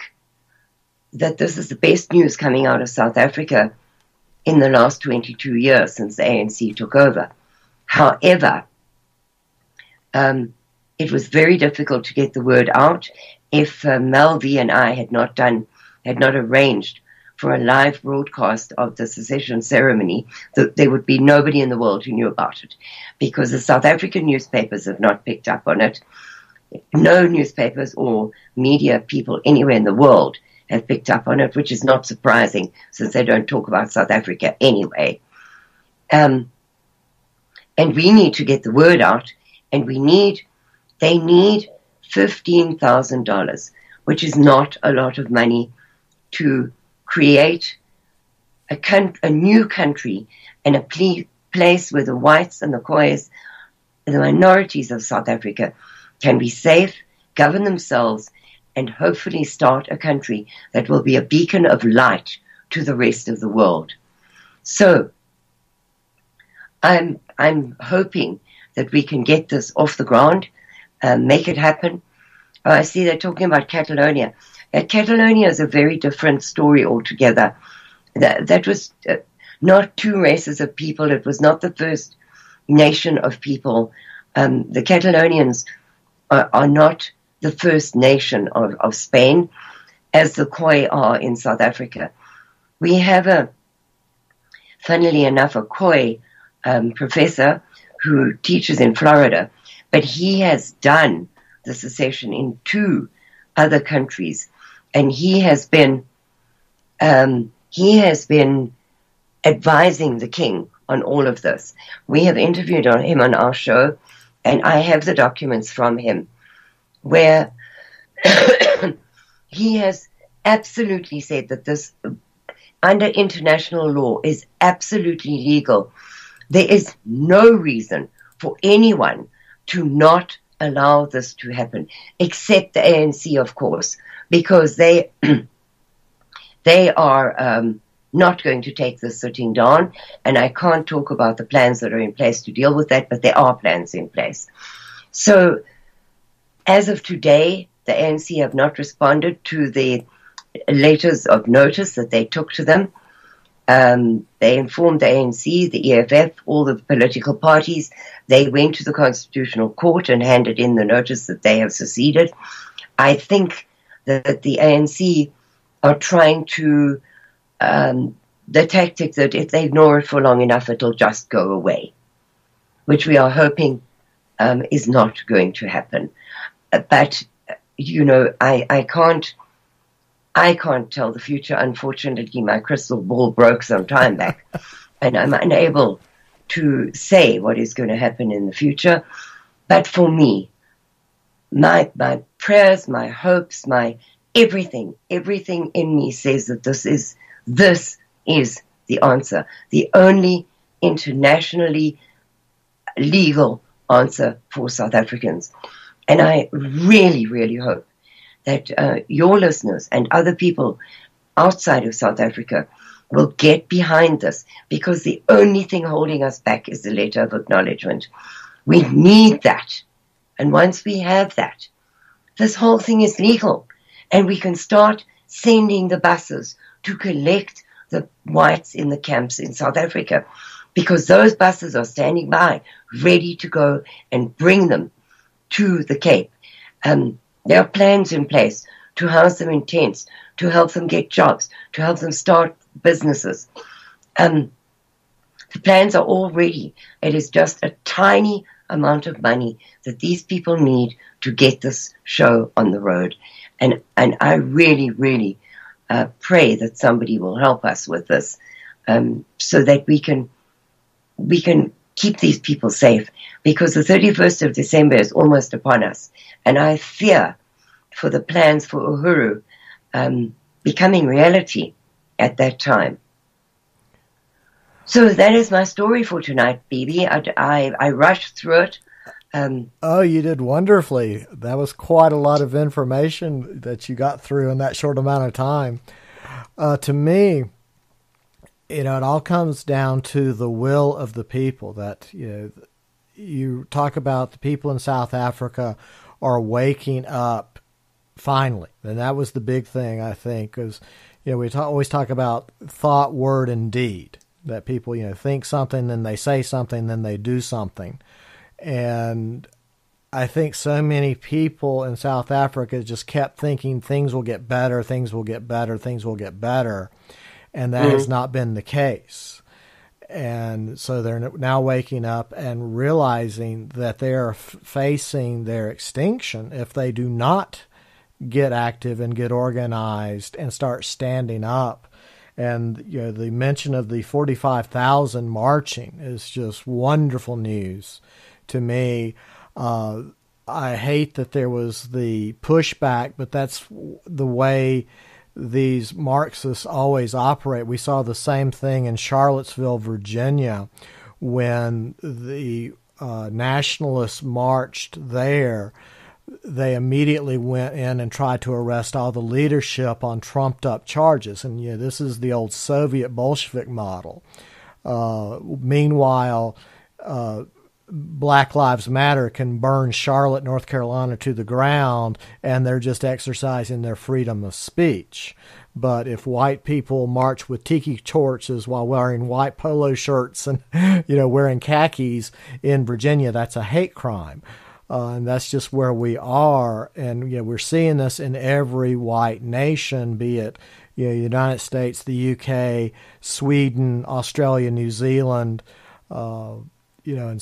that this is the best news coming out of South Africa in the last 22 years since the ANC took over. However, it was very difficult to get the word out. If Melvi and I had not arranged for a live broadcast of the secession ceremony, there would be nobody in the world who knew about it, because the South African newspapers have not picked up on it. No newspapers or media people anywhere in the world have picked up on it, which is not surprising since they don't talk about South Africa anyway. And we need to get the word out, and they need $15,000, which is not a lot of money, to create a new country and a place where the whites and the Khois, the minorities of South Africa, can be safe, govern themselves, and hopefully start a country that will be a beacon of light to the rest of the world. So I'm hoping that we can get this off the ground, make it happen. I see they're talking about Catalonia. Catalonia is a very different story altogether. That was not two races of people. It was not the first nation of people. The Catalonians are not the first nation of Spain, as the Khoi are in South Africa. We have funnily enough, a Khoi professor who teaches in Florida, but he has done the secession in 2 other countries, and he has been advising the king on all of this. We have interviewed him on our show, and I have the documents from him where he has absolutely said that this, under international law, is absolutely legal. There is no reason for anyone to not allow this to happen, except the ANC, of course, because they are not going to take this sitting down, and I can't talk about the plans that are in place to deal with that, but there are plans in place. So as of today, the ANC have not responded to the letters of notice that they took to them. They informed the ANC, the EFF, all the political parties. They went to the Constitutional Court and handed in the notice that they have seceded. I think that the ANC are trying to, the tactic that if they ignore it for long enough, it'll just go away, which we are hoping is not going to happen. But, you know, I can't tell the future. Unfortunately, my crystal ball broke some time back, and I'm unable to say what is going to happen in the future. But for me, my prayers, my hopes, my everything in me says that this is the answer, the only internationally legal answer for South Africans. And I really, really hope that your listeners and other people outside of South Africa will get behind this, because the only thing holding us back is the letter of acknowledgement. We need that. And once we have that, this whole thing is legal, and we can start sending the buses to collect the whites in the camps in South Africa, because those buses are standing by, ready to go and bring them to the Cape. There are plans in place to house them in tents, to help them get jobs, to help them start businesses. The plans are all ready. It is just a tiny amount of money that these people need to get this show on the road. And I really, really pray that somebody will help us with this, so that we can keep these people safe, because the 31st of December is almost upon us. And I fear for the plans for Uhuru becoming reality at that time. So that is my story for tonight, Bibi. I rushed through it. Oh, you did wonderfully. That was quite a lot of information that you got through in that short amount of time. To me, it all comes down to the will of the people. That you talk about the people in South Africa are waking up finally, and that was the big thing, I think, because we always talk about thought, word, and deed. That people think something, then they say something, then they do something. And I think so many people in South Africa just kept thinking things will get better, things will get better, things will get better. And that has not been the case. And so they're now waking up and realizing that they are facing their extinction if they do not get active and get organized and start standing up. And the mention of the 45,000 marching is just wonderful news to me. I hate that there was the pushback, but that's the way these Marxists always operate. We saw the same thing in Charlottesville, Virginia, when the nationalists marched there. They immediately went in and tried to arrest all the leadership on trumped-up charges. And this is the old Soviet Bolshevik model. Meanwhile, Black Lives Matter can burn Charlotte, North Carolina to the ground, and they're just exercising their freedom of speech. But if white people march with tiki torches while wearing white polo shirts and wearing khakis in Virginia, that's a hate crime. And that's just where we are. And we're seeing this in every white nation, be it United States, the UK, Sweden, Australia, New Zealand, and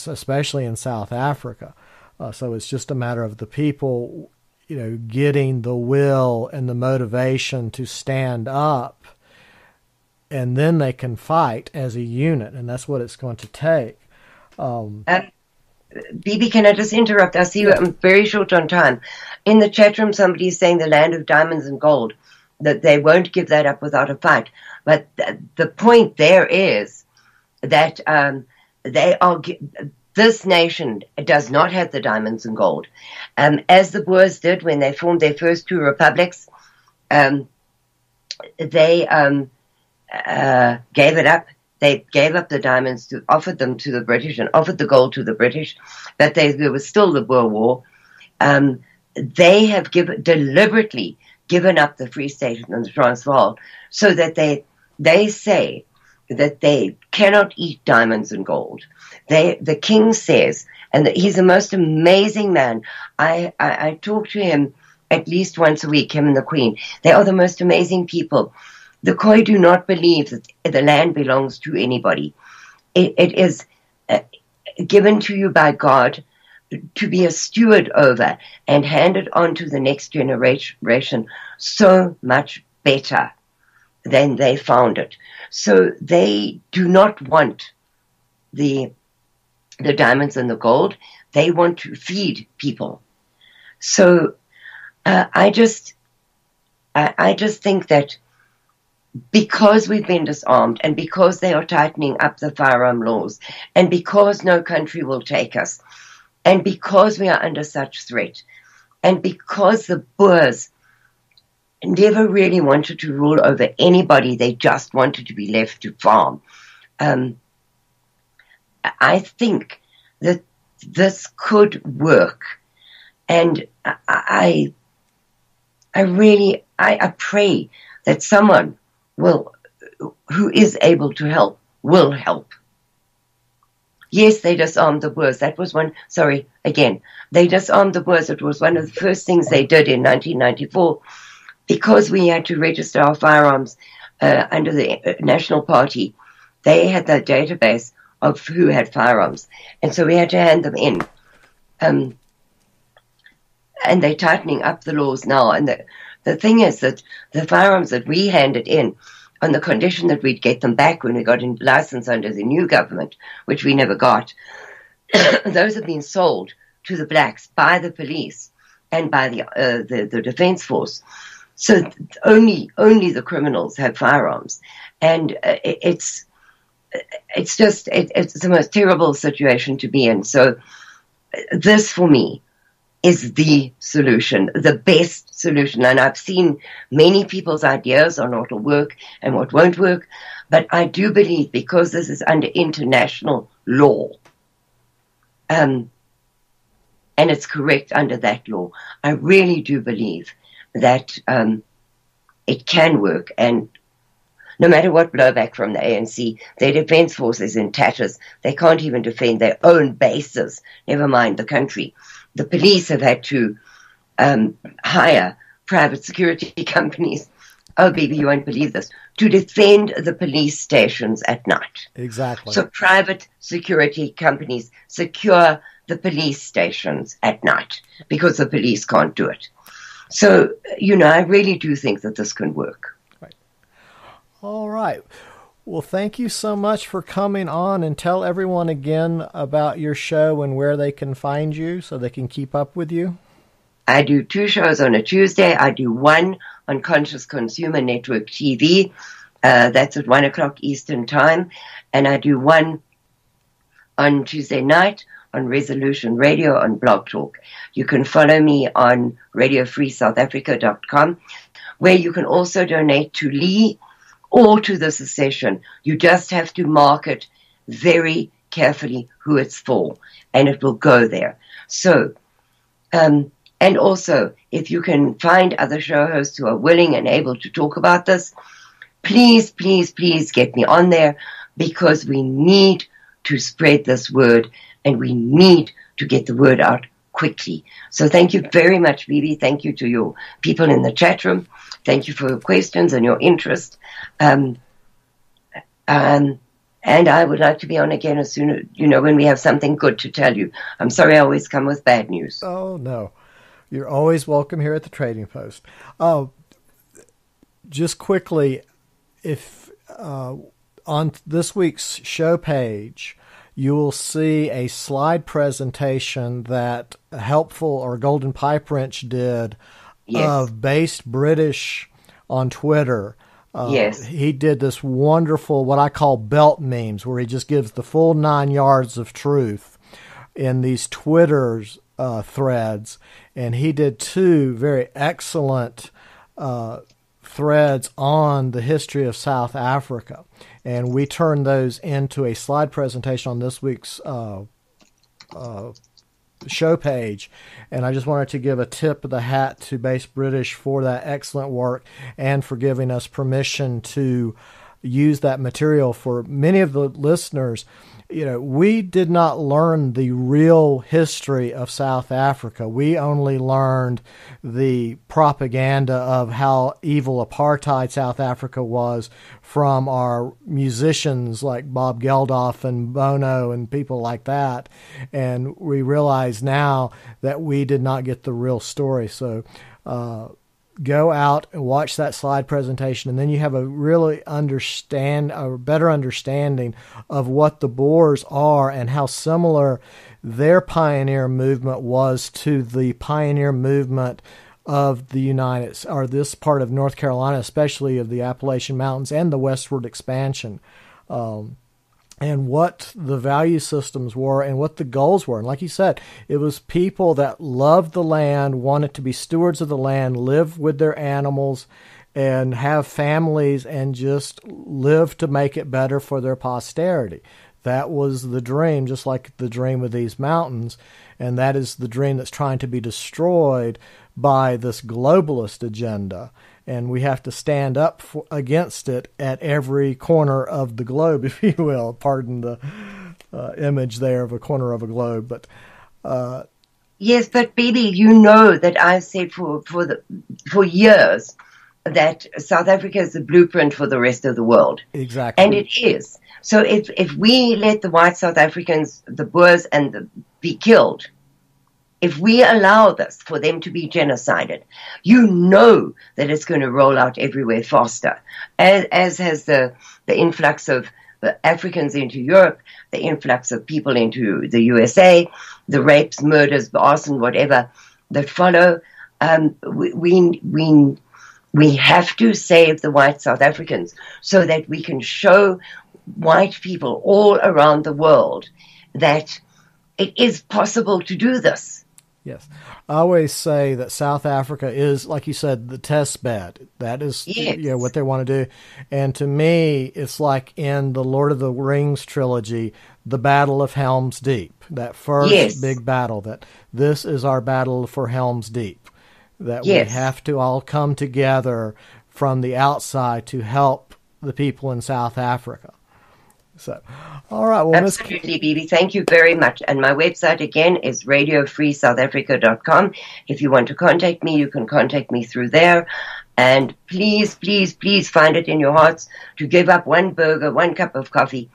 especially in South Africa. So it's just a matter of the people, getting the will and the motivation to stand up, and then they can fight as a unit, and that's what it's going to take. Bibi, can I just interrupt? I see I'm very short on time. In the chat room, somebody is saying the land of diamonds and gold, that they won't give that up without a fight. But the point there is that this nation does not have the diamonds and gold. As the Boers did when they formed their first two republics, they gave it up. They gave up the diamonds, offered them to the British, and offered the gold to the British, but there was still the Boer War. They have deliberately given up the Free State and the Transvaal, so that they say that they cannot eat diamonds and gold. The king says, and he's the most amazing man. I talk to him at least once a week, him and the Queen. They are the most amazing people. The Khoi do not believe that the land belongs to anybody. It is given to you by God to be a steward over and handed on to the next generation so much better than they found it. So they do not want the diamonds and the gold. They want to feed people. So I just think that because we've been disarmed, and because they are tightening up the firearm laws, and because no country will take us, and because we are under such threat, and because the Boers never really wanted to rule over anybody, they just wanted to be left to farm, I think that this could work. And I pray that someone who is able to help, will help. Yes, they disarmed the Boers. That was they disarmed the Boers. It was one of the first things they did in 1994, because we had to register our firearms under the National Party. They had the database of who had firearms, and so we had to hand them in. and they're tightening up the laws now. And the thing is that the firearms that we handed in, on the condition that we'd get them back when we got in license under the new government, which we never got, those have been sold to the blacks by the police and by the defense force. So only the criminals have firearms, and it's the most terrible situation to be in. So this, for me, is the solution, the best solution. And I've seen many people's ideas on what will work and what won't work, but I do believe, because this is under international law, and it's correct under that law, I really do believe that it can work. And no matter what blowback from the ANC, their defense force is in tatters. They can't even defend their own bases, never mind the country. The police have had to hire private security companies, oh, baby, you won't believe this, to defend the police stations at night. Exactly. So private security companies secure the police stations at night because the police can't do it. So, I really do think that this can work. Right. All right. Well, thank you so much for coming on, and tell everyone again about your show and where they can find you so they can keep up with you. I do 2 shows on a Tuesday. I do one on Conscious Consumer Network TV. That's at 1 o'clock Eastern Time. And I do one on Tuesday night on Resolution Radio on Blog Talk. You can follow me on radiofreesouthafrica.com, where you can also donate to Lee or to the secession. You just have to mark it very carefully who it's for, and it will go there. So, and also, if you can find other show hosts who are willing and able to talk about this, please, please, please get me on there, because we need to spread this word, and we need to get the word out quickly. So thank you very much, Bibi. Thank you to your people in the chat room. Thank you for your questions and your interest. And I would like to be on again as soon as, when we have something good to tell you. I'm sorry I always come with bad news. Oh, no. You're always welcome here at the Trading Post. Just quickly, if on this week's show page, you will see a slide presentation that Helpful or Golden Pipe Wrench did of Based British on Twitter. Yes. He did this wonderful, what I call belt memes, where he just gives the full 9 yards of truth in these Twitter threads. And he did 2 very excellent threads on the history of South Africa. And we turned those into a slide presentation on this week's show page. And I just wanted to give a tip of the hat to Base British for that excellent work and for giving us permission to use that material. For many of the listeners, we did not learn the real history of South Africa. We only learned the propaganda of how evil apartheid South Africa was from our musicians like Bob Geldof and Bono and people like that. And we realize now that we did not get the real story. So, go out and watch that slide presentation, and then you have a better understanding of what the Boers are and how similar their pioneer movement was to the pioneer movement of the this part of North Carolina, especially of the Appalachian Mountains and the westward expansion. And what the value systems were and what the goals were. And like you said, it was people that loved the land, wanted to be stewards of the land, live with their animals, and have families, and just live to make it better for their posterity. That was the dream, just like the dream of these mountains. And that is the dream that's trying to be destroyed by this globalist agenda. And we have to stand up against it at every corner of the globe, if you will. Pardon the image there of a corner of a globe. But yes, but baby, you know that I've said for years that South Africa is the blueprint for the rest of the world. Exactly. And it is. So if we let the white South Africans, the Boers, be killed, if we allow this for them to be genocided, you know that it's going to roll out everywhere faster, as has the influx of the Africans into Europe, the influx of people into the USA, the rapes, murders, arson, whatever that follow. We have to save the white South Africans so that we can show white people all around the world that it is possible to do this. Yes. I always say that South Africa is, like you said, the test bed. That is what they want to do. And to me, it's like in the Lord of the Rings trilogy, the Battle of Helm's Deep, that first big battle, that this is our battle for Helm's Deep, that we have to all come together from the outside to help the people in South Africa. So, all right. Well, absolutely, Bibi. Thank you very much. And my website again is radiofreesouthafrica.com. If you want to contact me, you can contact me through there. And please, please, please find it in your hearts to give up one burger, one cup of coffee.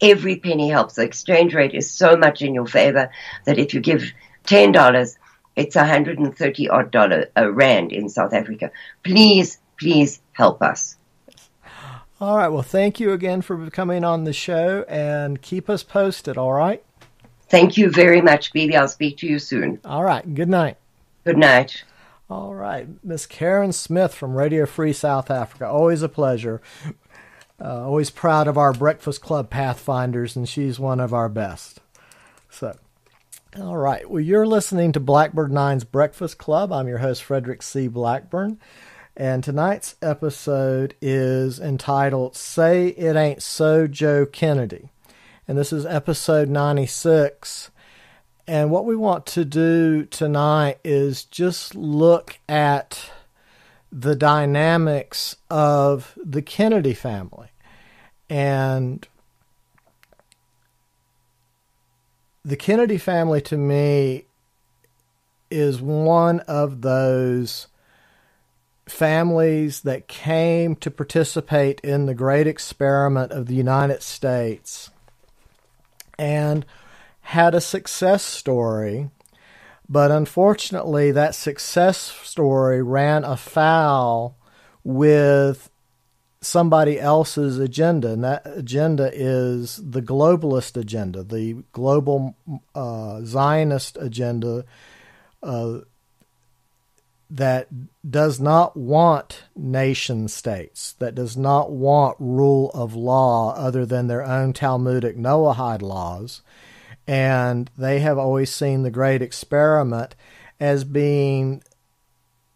Every penny helps. The exchange rate is so much in your favor that if you give $10, it's $130 rand in South Africa. Please, please help us. All right. Well, thank you again for coming on the show, and keep us posted, all right? Thank you very much, Bibi. I'll speak to you soon. All right. Good night. Good night. All right. Miss Karin Smith from Radio Free South Africa. Always a pleasure. Always proud of our Breakfast Club Pathfinders, and she's one of our best. So, all right. Well, you're listening to Blackbird9's Breakfast Club. I'm your host, Frederick C. Blackburn. And tonight's episode is entitled, Say It Ain't So, Joe Kennedy. And this is episode 96. And what we want to do tonight is just look at the dynamics of the Kennedy family. And the Kennedy family, to me, is one of those families that came to participate in the great experiment of the United States and had a success story, but unfortunately that success story ran afoul with somebody else's agenda, and that agenda is the globalist agenda, the global Zionist agenda, that does not want nation states, that does not want rule of law other than their own Talmudic Noahide laws. And they have always seen the great experiment as being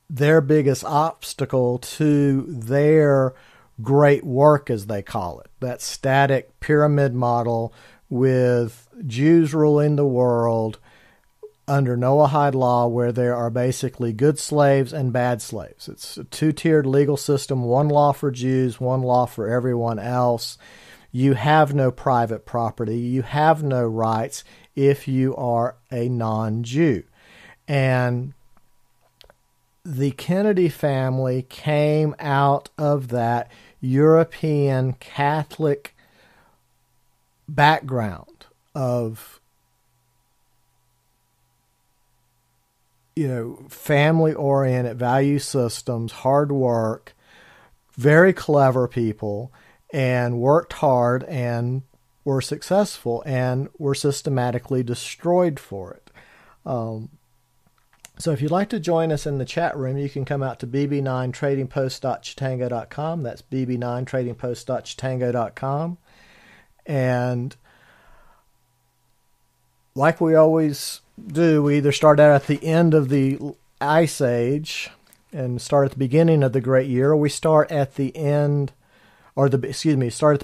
their biggest obstacle to their great work, as they call it, that static pyramid model with Jews ruling the world under Noahide law, where there are basically good slaves and bad slaves. It's a two-tiered legal system, one law for Jews, one law for everyone else. You have no private property. You have no rights if you are a non-Jew. And the Kennedy family came out of that European Catholic background of family-oriented value systems, hard work, very clever people, and worked hard and were successful and were systematically destroyed for it. So if you'd like to join us in the chat room, you can come out to bb9tradingpost.chatango.com. That's bb9tradingpost.chatango.com. And like we always do, we either start out at the end of the Ice Age and start at the beginning of the Great Year, or we start at the end, start at the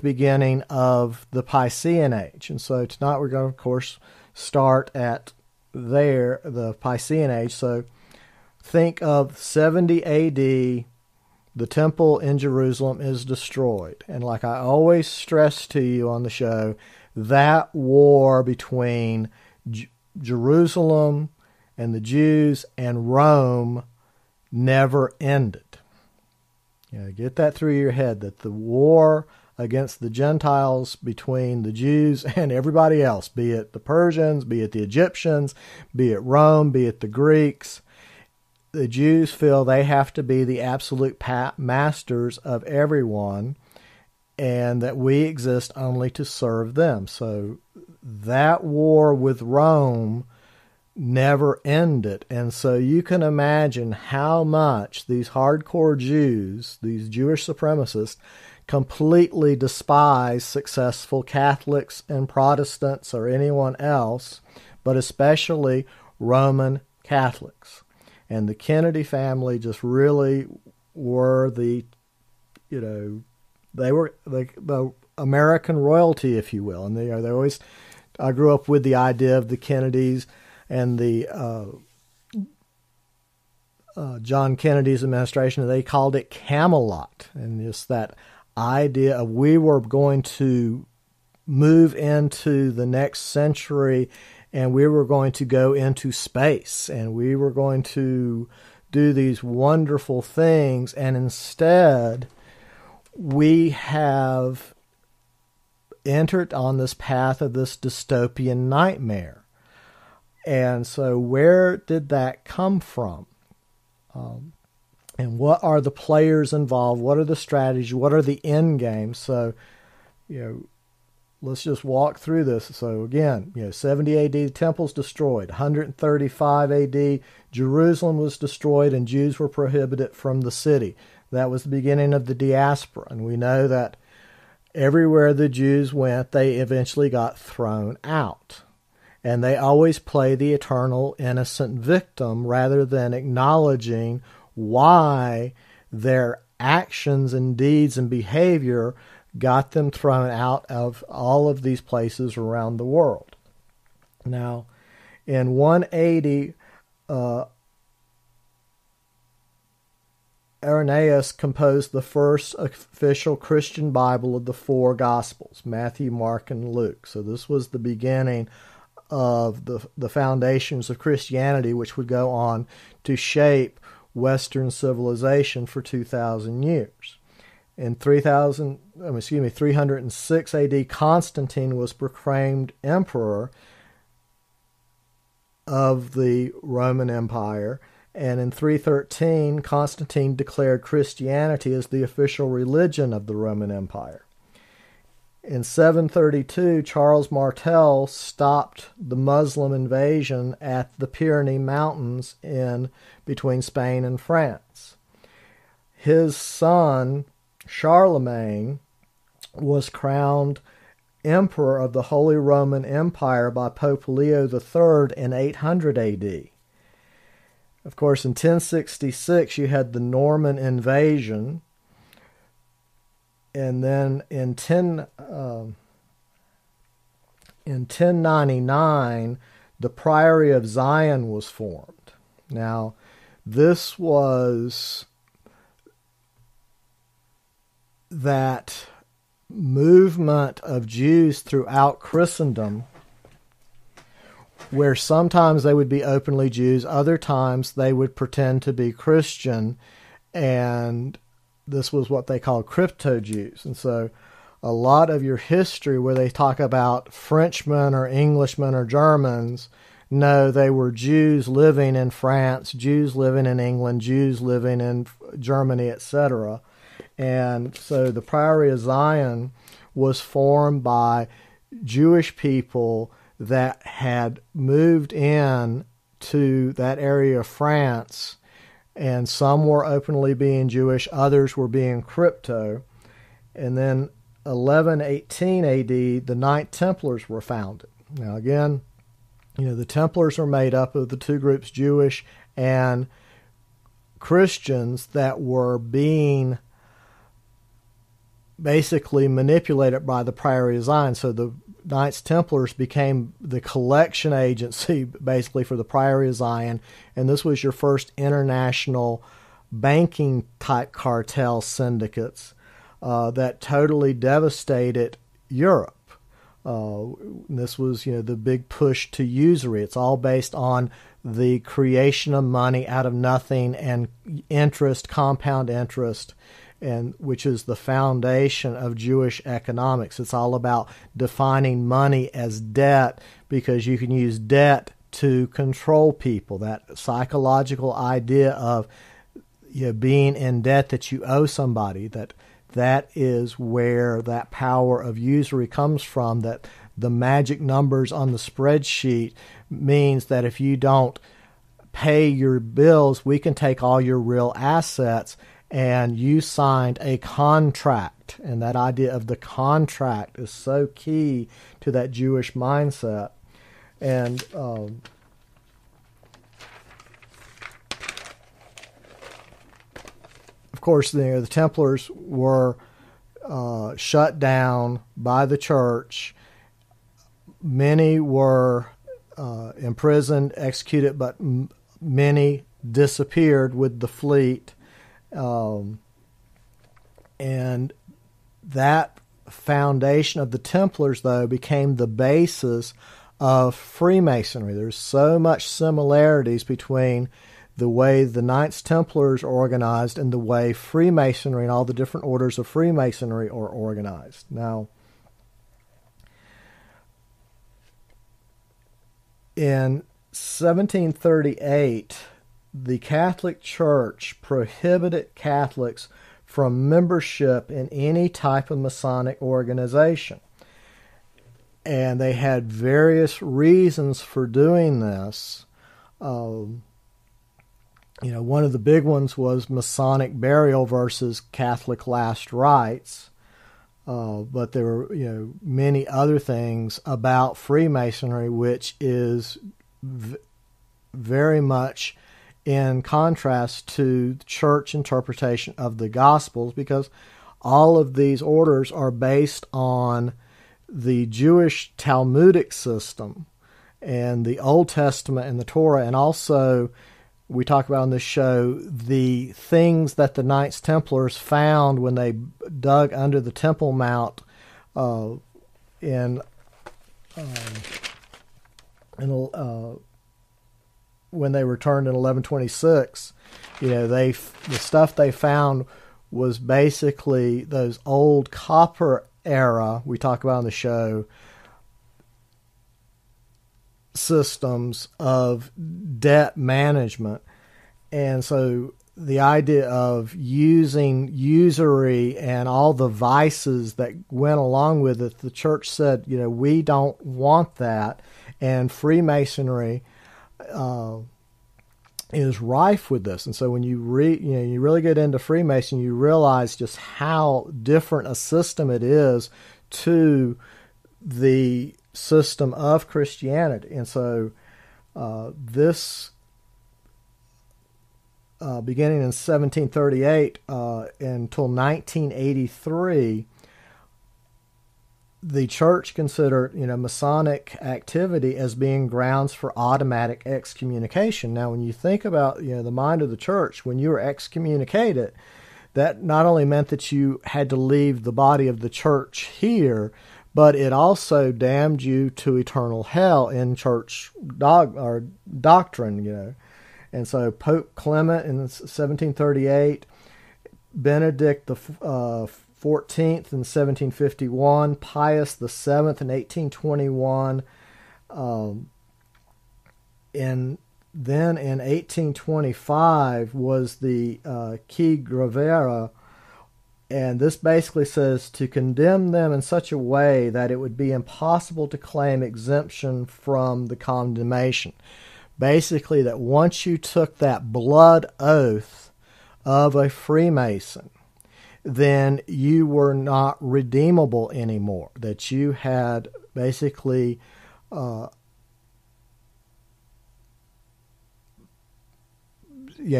beginning of the Piscean Age. And so tonight we're going to, of course, start at the Piscean Age. So think of 70 AD, the temple in Jerusalem is destroyed. And like I always stress to you on the show, that war between Jerusalem and the Jews and Rome never ended. Get that through your head, that the war against the Gentiles, between the Jews and everybody else, be it the Persians, be it the Egyptians, be it Rome, be it the Greeks. The Jews feel they have to be the absolute masters of everyone, and that we exist only to serve them. So that war with Rome never ended. And so you can imagine how much these hardcore Jews, these Jewish supremacists, completely despise successful Catholics and Protestants or anyone else, but especially Roman Catholics. And the Kennedy family just really were they were the American royalty, if you will. And they always, I grew up with the idea of the Kennedys and the John Kennedy's administration. They called it Camelot, and just that idea of we were going to move into the next century, and we were going to go into space, and we were going to do these wonderful things, and instead we have entered on this path of this dystopian nightmare. And so where did that come from? And what are the players involved? What are the strategies? What are the end games? So, let's just walk through this. So again, 70 AD, the temple's destroyed. 135 AD, Jerusalem was destroyed and Jews were prohibited from the city. That was the beginning of the diaspora. And we know that everywhere the Jews went, they eventually got thrown out. And they always play the eternal innocent victim rather than acknowledging why their actions and deeds and behavior got them thrown out of all of these places around the world. Now, in 180, Irenaeus composed the first official Christian Bible of the four Gospels, Matthew, Mark, and Luke. So this was the beginning of the foundations of Christianity, which would go on to shape Western civilization for 2,000 years. In 306 AD, Constantine was proclaimed emperor of the Roman Empire, and in 313, Constantine declared Christianity as the official religion of the Roman Empire. In 732, Charles Martel stopped the Muslim invasion at the Pyrenees Mountains in between Spain and France. His son, Charlemagne, was crowned emperor of the Holy Roman Empire by Pope Leo III in 800 AD. Of course, in 1066, you had the Norman invasion. And then in 1099, the Priory of Zion was formed. Now, this was that movement of Jews throughout Christendom where sometimes they would be openly Jews, other times they would pretend to be Christian, and this was what they called crypto-Jews. And so a lot of your history where they talk about Frenchmen or Englishmen or Germans, no, they were Jews living in France, Jews living in England, Jews living in Germany, etc. And so the Priory of Zion was formed by Jewish people that had moved in to that area of France, and some were openly being Jewish, others were being crypto. And then 1118 AD, the Knight Templars were founded. Now again, the Templars are made up of the two groups, Jewish and Christians, that were being basically manipulated by the Priory of Zion. So the Knights Templars became the collection agency basically for the Priory of Zion, and this was your first international banking type cartel syndicates that totally devastated Europe. This was, the big push to usury. It's all based on the creation of money out of nothing and interest, compound interest. and which is the foundation of Jewish economics. It's all about defining money as debt, because you can use debt to control people. That psychological idea of being in debt, that you owe somebody, that is where that power of usury comes from, that the magic numbers on the spreadsheet means that if you don't pay your bills, we can take all your real assets, and you signed a contract. And that idea of the contract is so key to that Jewish mindset. And of course, the Templars were shut down by the church. Many were imprisoned, executed, but many disappeared with the fleet. And that foundation of the Templars, though, became the basis of Freemasonry. There's so much similarities between the way the Knights Templars are organized and the way Freemasonry and all the different orders of Freemasonry are organized. Now, in 1738, the Catholic Church prohibited Catholics from membership in any type of Masonic organization. And they had various reasons for doing this. One of the big ones was Masonic burial versus Catholic last rites. But there were, many other things about Freemasonry, which is very much in contrast to church interpretation of the Gospels, because all of these orders are based on the Jewish Talmudic system and the Old Testament and the Torah, and also we talk about on this show the things that the Knights Templars found when they dug under the Temple Mount when they returned in 1126. The stuff they found was basically those old copper era, we talk about on the show, systems of debt management. And so the idea of using usury and all the vices that went along with it, the church said, we don't want that. And Freemasonry is rife with this. And so when you you really get into Freemason, you realize just how different a system it is to the system of Christianity. And so this beginning in 1738 until 1983, the church considered, Masonic activity as being grounds for automatic excommunication. Now, when you think about, the mind of the church, when you were excommunicated, that not only meant that you had to leave the body of the church here, but it also damned you to eternal hell in church doctrine, And so Pope Clement in 1738, Benedict the 14th in 1751, Pius the 7th in 1821, and then in 1825 was the Qui Gravera, and this basically says to condemn them in such a way that it would be impossible to claim exemption from the condemnation. Basically, that once you took that blood oath of a Freemason, then you were not redeemable anymore, that you had basically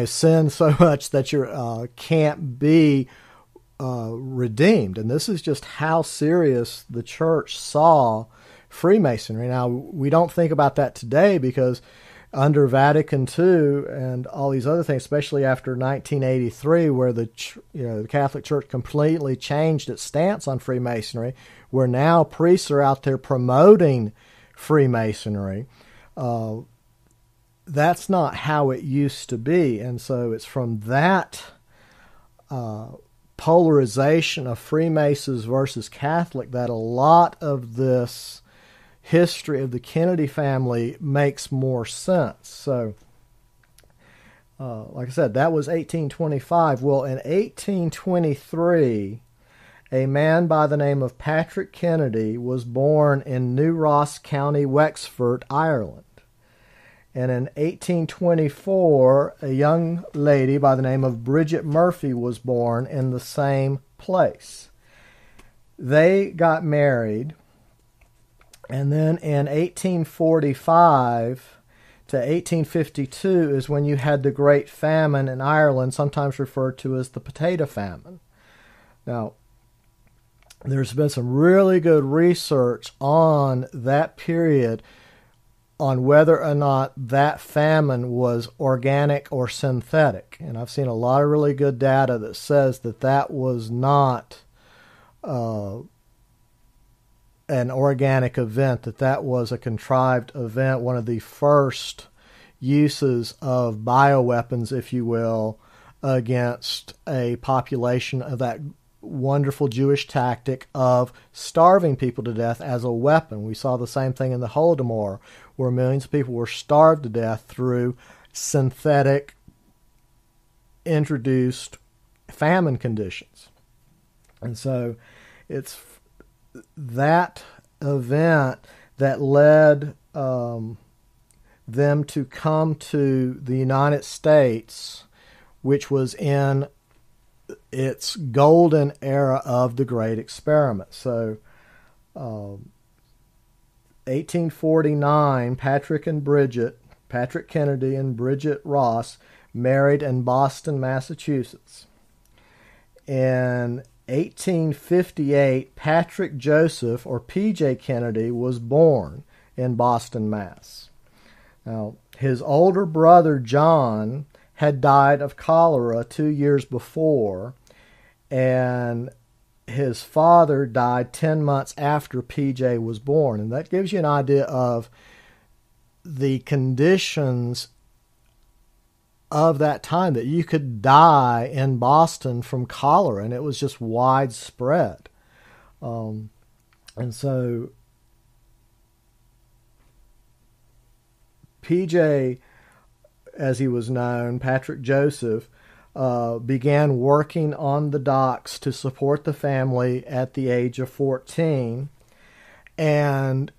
sinned so much that you can't be redeemed. And this is just how serious the church saw Freemasonry. Now, we don't think about that today because under Vatican II and all these other things, especially after 1983, where the Catholic Church completely changed its stance on Freemasonry, where now priests are out there promoting Freemasonry. That's not how it used to be. And so it's from that polarization of Freemasons versus Catholic that a lot of this history of the Kennedy family makes more sense. So, like I said, that was 1825. Well, in 1823, a man by the name of Patrick Kennedy was born in New Ross County, Wexford, Ireland. And in 1824, a young lady by the name of Bridget Murphy was born in the same place. They got married, and then in 1845 to 1852 is when you had the Great Famine in Ireland, sometimes referred to as the Potato Famine. Now, there's been some really good research on that period on whether or not that famine was organic or synthetic. And I've seen a lot of really good data that says that that was not an organic event, that was a contrived event, one of the first uses of bioweapons, if you will, against a population of that wonderful Jewish tactic of starving people to death as a weapon. We saw the same thing in the Holodomor, where millions of people were starved to death through synthetic introduced famine conditions. And so it's that event that led them to come to the United States, which was in its golden era of the Great Experiment. So 1849, Patrick Kennedy and Bridget Ross married in Boston, Massachusetts. In 1858, Patrick Joseph, or P.J. Kennedy, was born in Boston, Mass. Now, his older brother, John, had died of cholera 2 years before, and his father died 10 months after P.J. was born. And that gives you an idea of the conditions of that time, that you could die in Boston from cholera, and it was just widespread. And so P.J., as he was known, Patrick Joseph, began working on the docks to support the family at the age of 14, and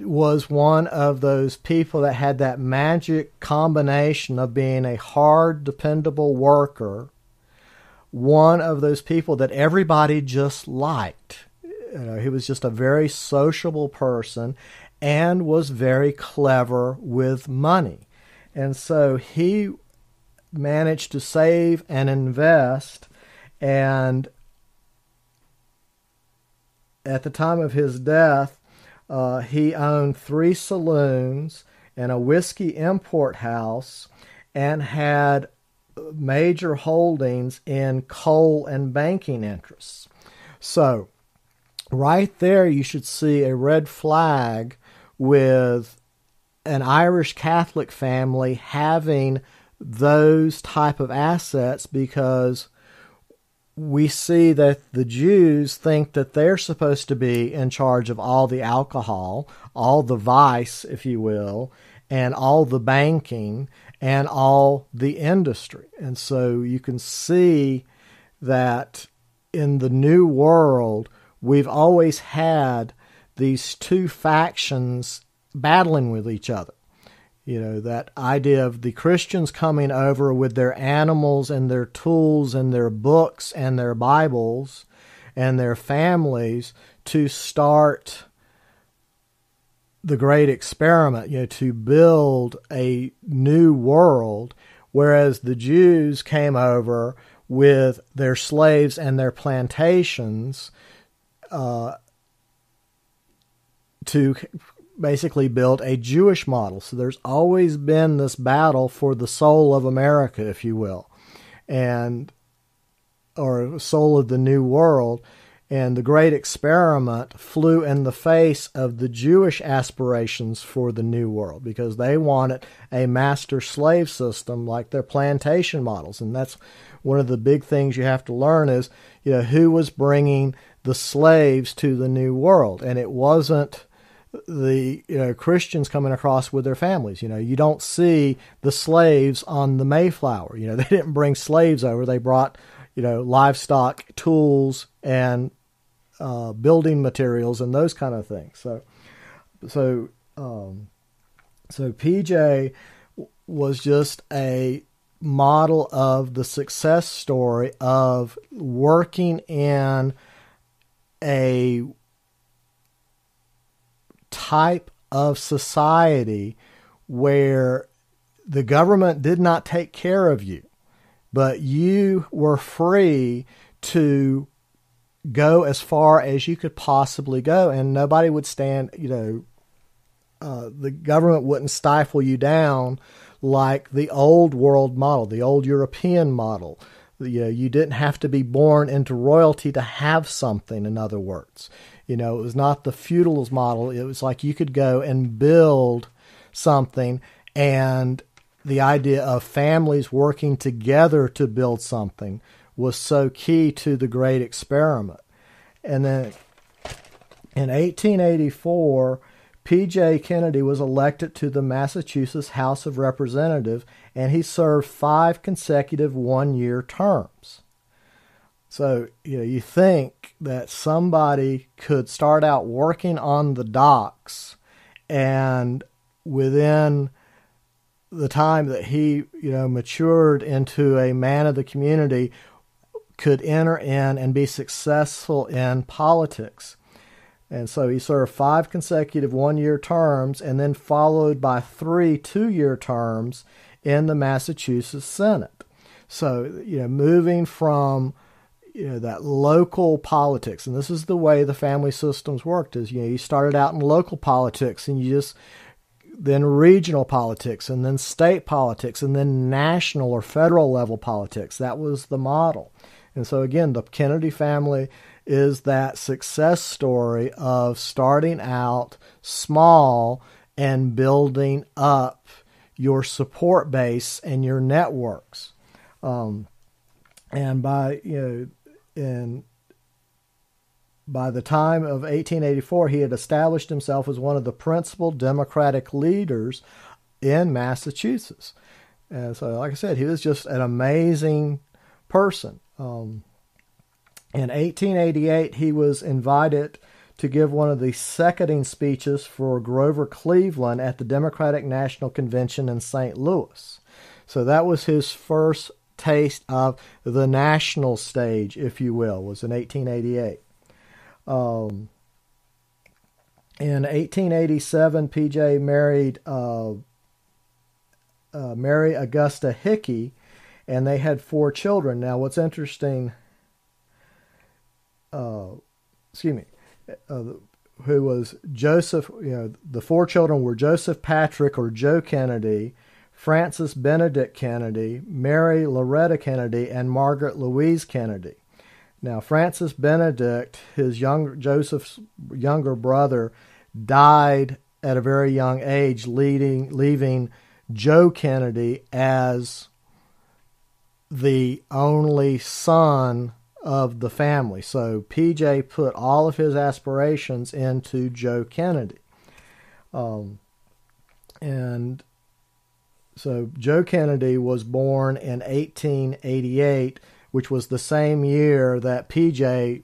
was one of those people that had that magic combination of being a hard, dependable worker, one of those people that everybody just liked. He was just a very sociable person and was very clever with money. And so he managed to save and invest, and at the time of his death, he owned 3 saloons and a whiskey import house, and had major holdings in coal and banking interests. So right there you should see a red flag with an Irish Catholic family having those type of assets, because we see that the Jews think that they're supposed to be in charge of all the alcohol, all the vice, if you will, and all the banking and all the industry. And so you can see that in the New World, we've always had these two factions battling with each other. You know, that idea of the Christians coming over with their animals and their tools and their books and their Bibles and their families to start the Great Experiment, you know, to build a new world, whereas the Jews came over with their slaves and their plantations to basically build a Jewish model. So there's always been this battle for the soul of America, if you will, or soul of the New World. And the Great Experiment flew in the face of the Jewish aspirations for the New World because they wanted a master-slave system like their plantation models. And that's one of the big things you have to learn is, who was bringing the slaves to the New World. And it wasn't the Christians coming across with their families. You don't see the slaves on the Mayflower. They didn't bring slaves over. They brought, livestock, tools, and building materials and those kind of things. So PJ was just a model of the success story of working in a type of society where the government did not take care of you, but you were free to go as far as you could possibly go, and nobody would stand, the government wouldn't stifle you down like the old world model, the old European model. You didn't have to be born into royalty to have something, in other words. It was not the feudalist model. It was like you could go and build something, and the idea of families working together to build something was so key to the Great Experiment. And then in 1884, P.J. Kennedy was elected to the Massachusetts House of Representatives, and he served 5 consecutive one-year terms. So, you think that somebody could start out working on the docks, and within the time that he, matured into a man of the community, could enter in and be successful in politics. And so he served 5 consecutive one-year terms and then followed by 3 two-year terms in the Massachusetts Senate. So, moving from that local politics, and this is the way the family systems worked, is, you started out in local politics and then regional politics and then state politics and then national or federal level politics. That was the model. And so again, the Kennedy family is that success story of starting out small and building up your support base and your networks. And by the time of 1884, he had established himself as one of the principal Democratic leaders in Massachusetts. And so, like I said, he was just an amazing person. In 1888, he was invited to give one of the seconding speeches for Grover Cleveland at the Democratic National Convention in St. Louis. So that was his first taste of the national stage, if you will, was in 1888. In 1887, PJ married Mary Augusta Hickey, and they had 4 children. Now, what's interesting, who was Joseph, the 4 children were Joseph Patrick or Joe Kennedy, Francis Benedict Kennedy, Mary Loretta Kennedy, and Margaret Louise Kennedy. Now, Francis Benedict, Joseph's younger brother, died at a very young age, leaving Joe Kennedy as the only son of the family. So PJ put all of his aspirations into Joe Kennedy. And so Joe Kennedy was born in 1888, which was the same year that PJ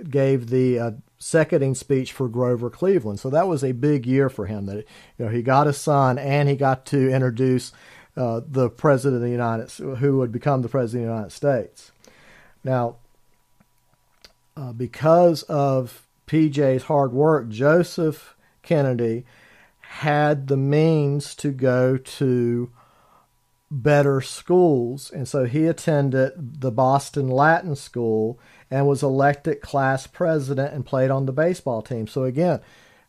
gave the seconding speech for Grover Cleveland. So that was a big year for him. That he got a son and he got to introduce the president of the who would become the president of the United States. Now, because of PJ's hard work, Joseph Kennedy had the means to go to better schools, and so he attended the Boston Latin School and was elected class president and played on the baseball team. So again,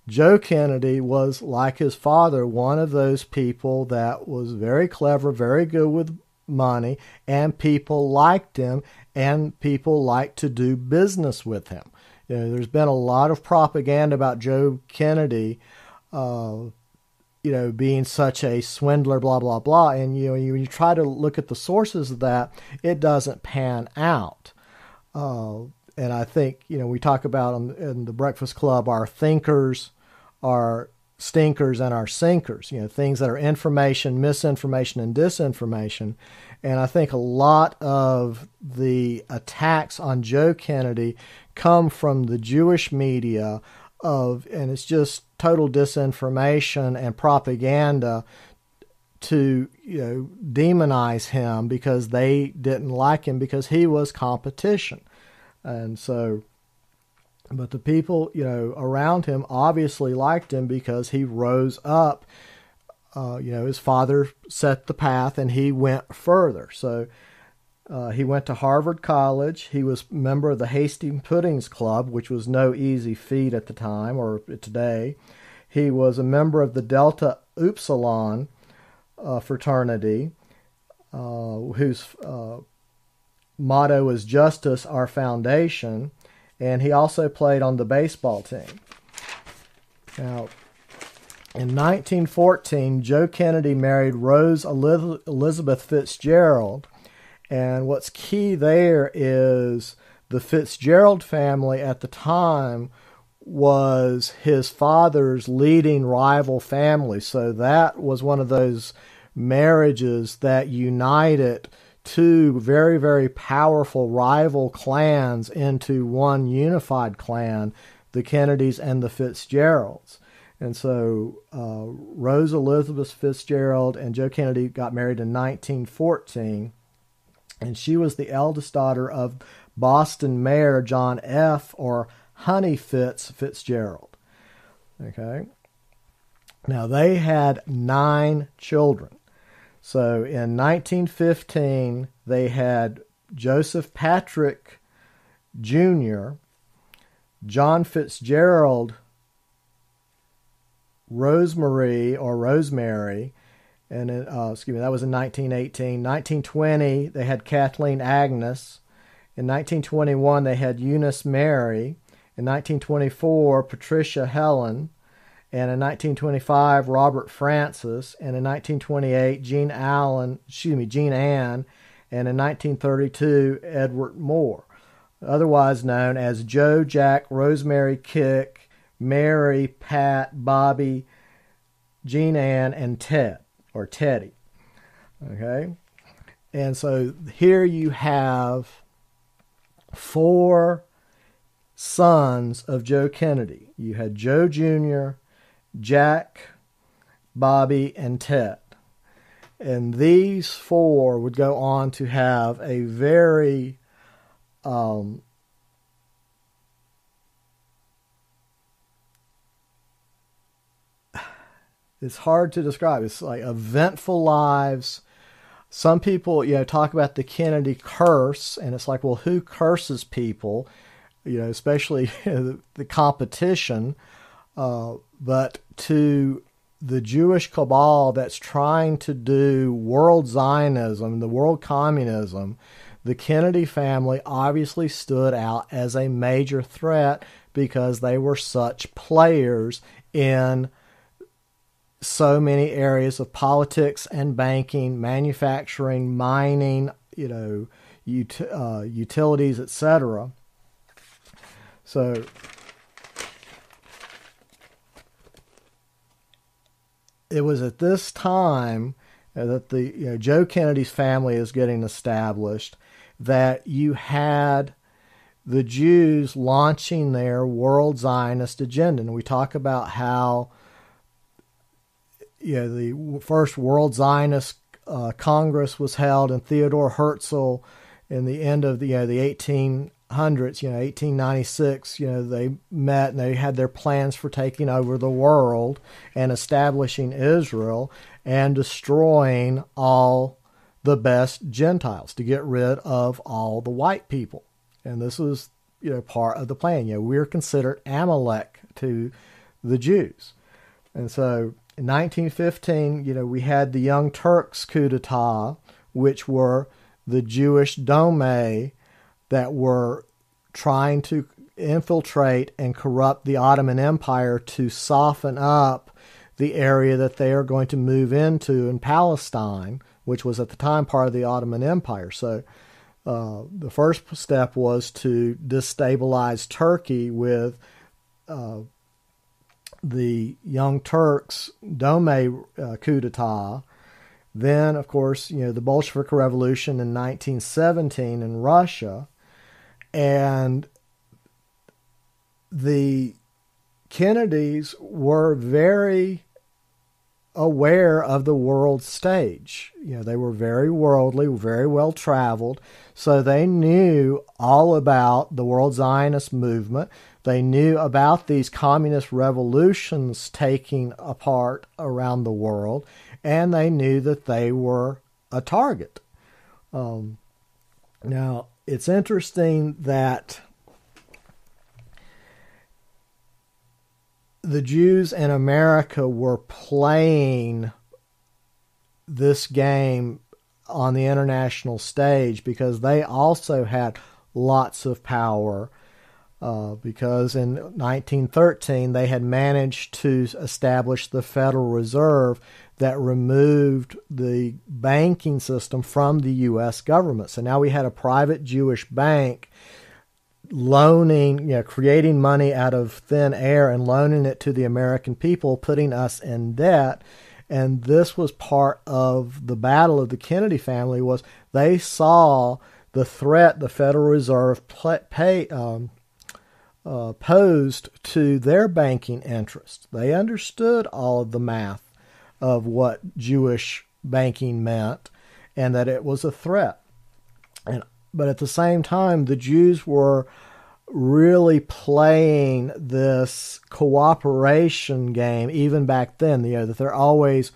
Joe Kennedy was, like his father, one of those people that was very clever, very good with money, and people liked him, and people liked to do business with him. there's been a lot of propaganda about Joe Kennedy, being such a swindler, blah, blah, blah. And, when you try to look at the sources of that, it doesn't pan out. And I think, we talk about in the Breakfast Club, our thinkers, our stinkers, and our sinkers, things that are information, misinformation, and disinformation. And I think a lot of the attacks on Joe Kennedy come from the Jewish media and it's just total disinformation and propaganda to, demonize him because they didn't like him because he was competition. And so, but the people, around him obviously liked him because he rose up. His father set the path and he went further. So he went to Harvard College. He was a member of the Hasty Puddings Club, which was no easy feat at the time or today. He was a member of the Delta Upsilon fraternity, whose motto is Justice, Our Foundation. And he also played on the baseball team. Now, in 1914, Joe Kennedy married Rose Elizabeth Fitzgerald. And what's key there is the Fitzgerald family at the time was his father's leading rival family. So that was one of those marriages that united two very, very powerful rival clans into one unified clan, the Kennedys and the Fitzgeralds. And so Rose Elizabeth Fitzgerald and Joe Kennedy got married in 1914, and she was the eldest daughter of Boston Mayor John F. or Honey Fitzgerald. Okay. Now they had 9 children. So in 1915, they had Joseph Patrick Jr., John Fitzgerald, Rosemary, and that was in 1918. 1920, they had Kathleen Agnes. In 1921, they had Eunice Mary. In 1924, Patricia Helen. And in 1925, Robert Francis. And in 1928, Jean Ann. And in 1932, Edward Moore, otherwise known as Joe, Jack, Rosemary, Kick, Mary, Pat, Bobby, Jean Ann, and Ted, or Teddy. Okay? And so here you have 4 sons of Joe Kennedy. You had Joe Jr., Jack, Bobby, and Ted. And these 4 would go on to have a very it's hard to describe. It's like eventful lives. Some people, talk about the Kennedy curse, and it's like, well, who curses people? Especially the competition. But to the Jewish cabal that's trying to do world Zionism, the world communism, the Kennedy family obviously stood out as a major threat because they were such players in so many areas of politics and banking, manufacturing, mining, utilities, etc. So it was at this time that the Joe Kennedy's family is getting established, that you had the Jews launching their world Zionist agenda. And we talk about how the first World Zionist Congress was held in Theodore Herzl in the end of the 1800s, 1896. They met and they had their plans for taking over the world and establishing Israel and destroying all the best Gentiles, to get rid of all the white people. And this was part of the plan. We're considered Amalek to the Jews. And so in 1915, we had the Young Turks coup d'etat, which were the Jewish Dome that were trying to infiltrate and corrupt the Ottoman Empire to soften up the area that they are going to move into in Palestine, which was at the time part of the Ottoman Empire. So the first step was to destabilize Turkey with the Young Turks' Dome coup d'etat. Then, of course, the Bolshevik Revolution in 1917 in Russia. And the Kennedys were very aware of the world stage. They were very worldly, very well traveled, so they knew all about the World Zionist Movement. They knew about these communist revolutions taking apart around the world, and they knew that they were a target. Now, it's interesting that the Jews in America were playing this game on the international stage because they also had lots of power, because in 1913 they had managed to establish the Federal Reserve that removed the banking system from the U.S. government. So now we had a private Jewish bank loaning, creating money out of thin air and loaning it to the American people, putting us in debt. And this was part of the battle of the Kennedy family. Was they saw the threat the Federal Reserve posed to their banking interests. They understood all of the math of what Jewish banking meant and that it was a threat. But at the same time, the Jews were really playing this cooperation game even back then, that they're always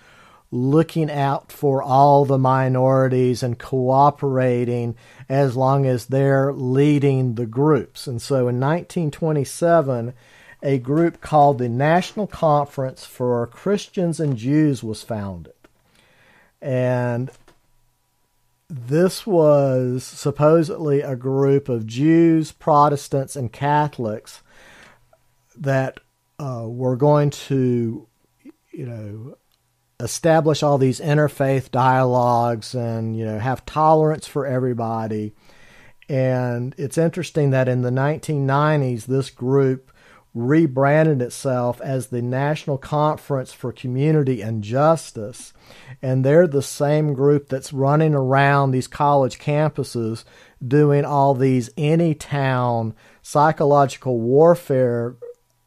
looking out for all the minorities and cooperating as long as they're leading the groups. And so in 1927, a group called the National Conference for Christians and Jews was founded. And this was supposedly a group of Jews, Protestants, and Catholics that were going to, establish all these interfaith dialogues and, have tolerance for everybody. And it's interesting that in the 1990s, this group rebranded itself as the National Conference for Community and Justice. And they're the same group that's running around these college campuses doing all these any-town psychological warfare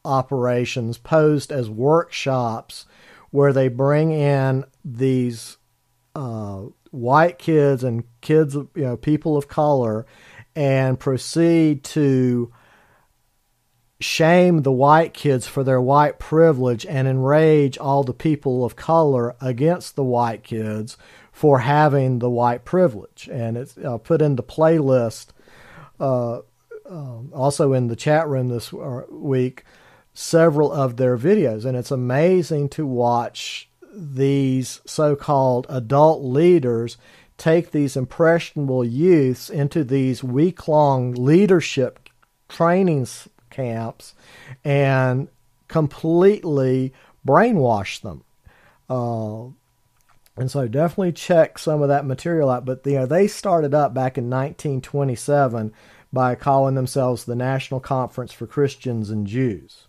operations posed as workshops where they bring in these white kids and kids, people of color, and proceed to shame the white kids for their white privilege and enrage all the people of color against the white kids for having the white privilege. And it's put in the playlist, also in the chat room this week, several of their videos. And it's amazing to watch these so-called adult leaders take these impressionable youths into these week-long leadership trainings camps and completely brainwash them. And so definitely check some of that material out. But they started up back in 1927 by calling themselves the National Conference for Christians and Jews.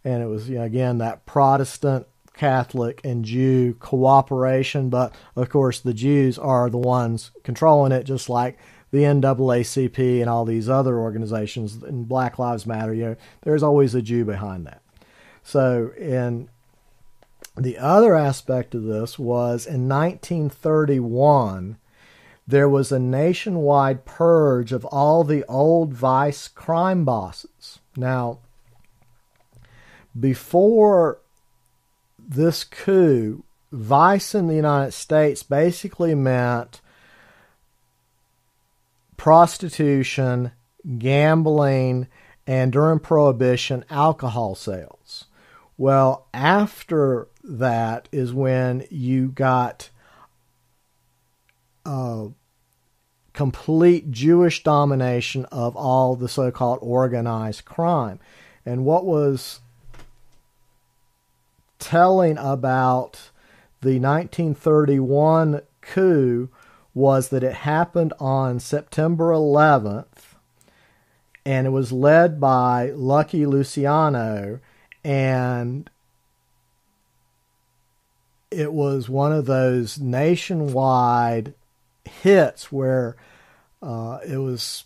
And it was, again, that Protestant, Catholic, and Jew cooperation. But, of course, the Jews are the ones controlling it, just like the NAACP and all these other organizations, and Black Lives Matter. There's always a Jew behind that. So in the other aspect of this was in 1931, there was a nationwide purge of all the old vice crime bosses. Now, before this coup, vice in the United States basically meant prostitution, gambling, and during Prohibition, alcohol sales. Well, after that is when you got complete Jewish domination of all the so-called organized crime. And what was telling about the 1931 coup was that it happened on September 11th, and it was led by Lucky Luciano, and it was one of those nationwide hits where it was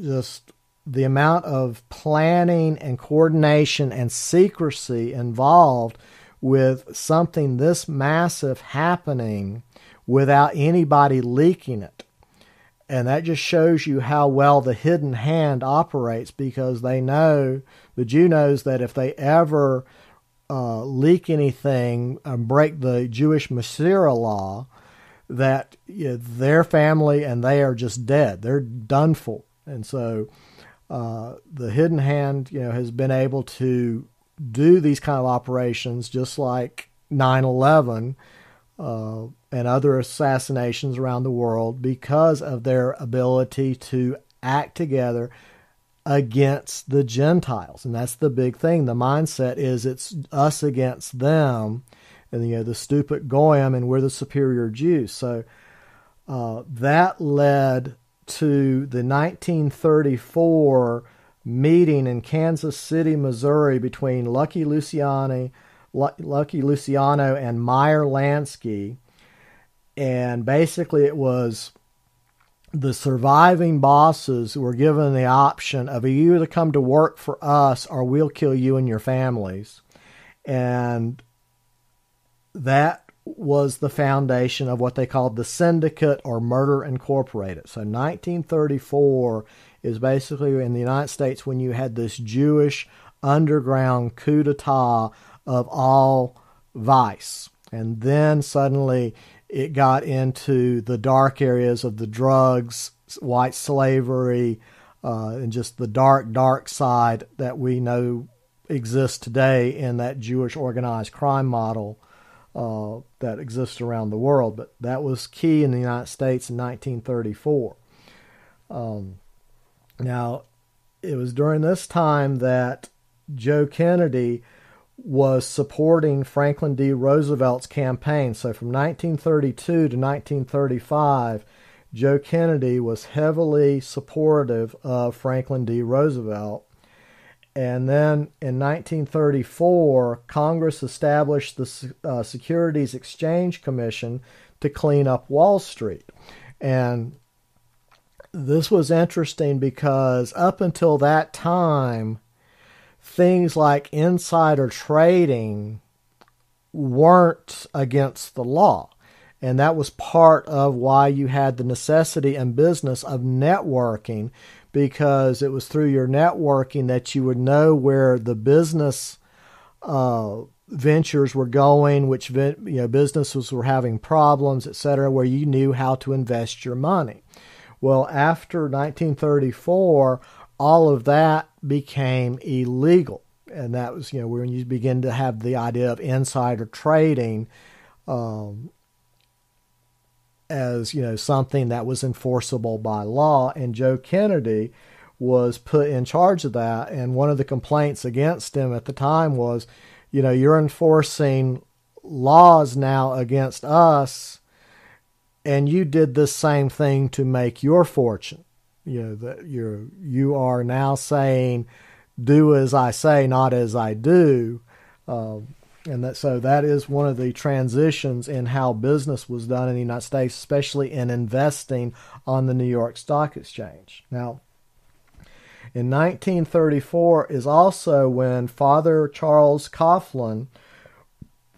just the amount of planning and coordination and secrecy involved with something this massive happening without anybody leaking it. And that just shows you how well the hidden hand operates, because they know, the Jew knows that if they ever leak anything and break the Jewish Masira law, that their family and they are just dead. They're done for. And so the hidden hand, has been able to do these kind of operations, just like 9/11 and other assassinations around the world, because of their ability to act together against the Gentiles. And that's the big thing. The mindset is it's us against them, and the stupid Goyim, and we're the superior Jews. So that led to the 1934 meeting in Kansas City, Missouri, between Lucky Luciano and Meyer Lansky. And basically it was the surviving bosses were given the option of you either come to work for us or we'll kill you and your families. And that was the foundation of what they called the Syndicate or Murder Incorporated. So 1934 is basically in the United States when you had this Jewish underground coup d'etat of all vice. And then suddenly it got into the dark areas of the drugs, white slavery, and just the dark, dark side that we know exists today in that Jewish organized crime model that exists around the world. But that was key in the United States in 1934. Now, it was during this time that Joe Kennedy was supporting Franklin D. Roosevelt's campaign. So from 1932 to 1935, Joe Kennedy was heavily supportive of Franklin D. Roosevelt. And then in 1934, Congress established the Securities Exchange Commission to clean up Wall Street. And this was interesting because up until that time, things like insider trading weren't against the law. And that was part of why you had the necessity in business of networking, because it was through your networking that you would know where the business ventures were going, which businesses were having problems, etc., where you knew how to invest your money. Well, after 1934, all of that became illegal. And that was, when you begin to have the idea of insider trading as, something that was enforceable by law. And Joe Kennedy was put in charge of that. And one of the complaints against him at the time was, you're enforcing laws now against us, and you did this same thing to make your fortune. That you are now saying, do as I say, not as I do. So that is one of the transitions in how business was done in the United States, especially in investing on the New York Stock Exchange. Now, in 1934 is also when Father Charles Coughlin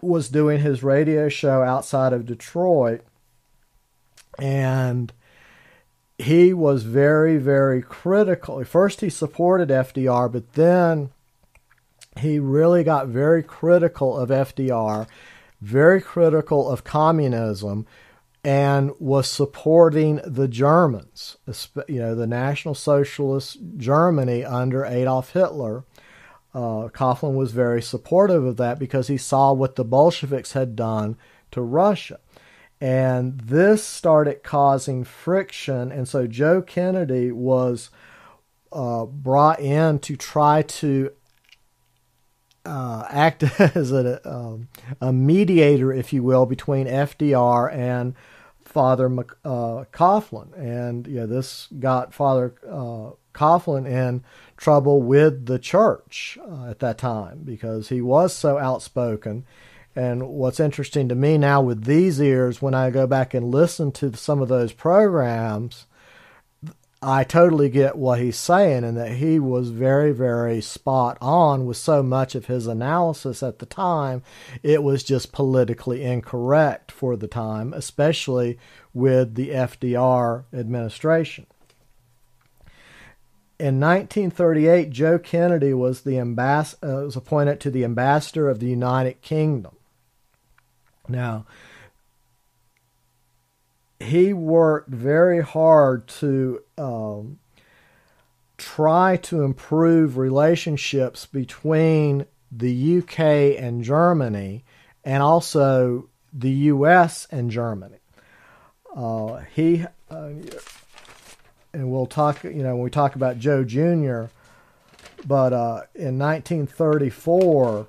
was doing his radio show outside of Detroit, and he was very, very critical. First, he supported FDR, but then he really got very critical of FDR, very critical of communism, and was supporting the Germans, the National Socialist Germany under Adolf Hitler. Coughlin was very supportive of that because he saw what the Bolsheviks had done to Russia. And this started causing friction, and so Joe Kennedy was brought in to try to act as a mediator, if you will, between FDR and Father Coughlin. And this got Father Coughlin in trouble with the church at that time because he was so outspoken. And what's interesting to me now with these ears, when I go back and listen to some of those programs, I totally get what he's saying, and that he was very, very spot on with so much of his analysis at the time. It was just politically incorrect for the time, especially with the FDR administration. In 1938, Joe Kennedy was was appointed to the ambassador of the United Kingdom. Now, he worked very hard to try to improve relationships between the UK and Germany, and also the US and Germany. And we'll talk, when we talk about Joe Jr., but in 1934,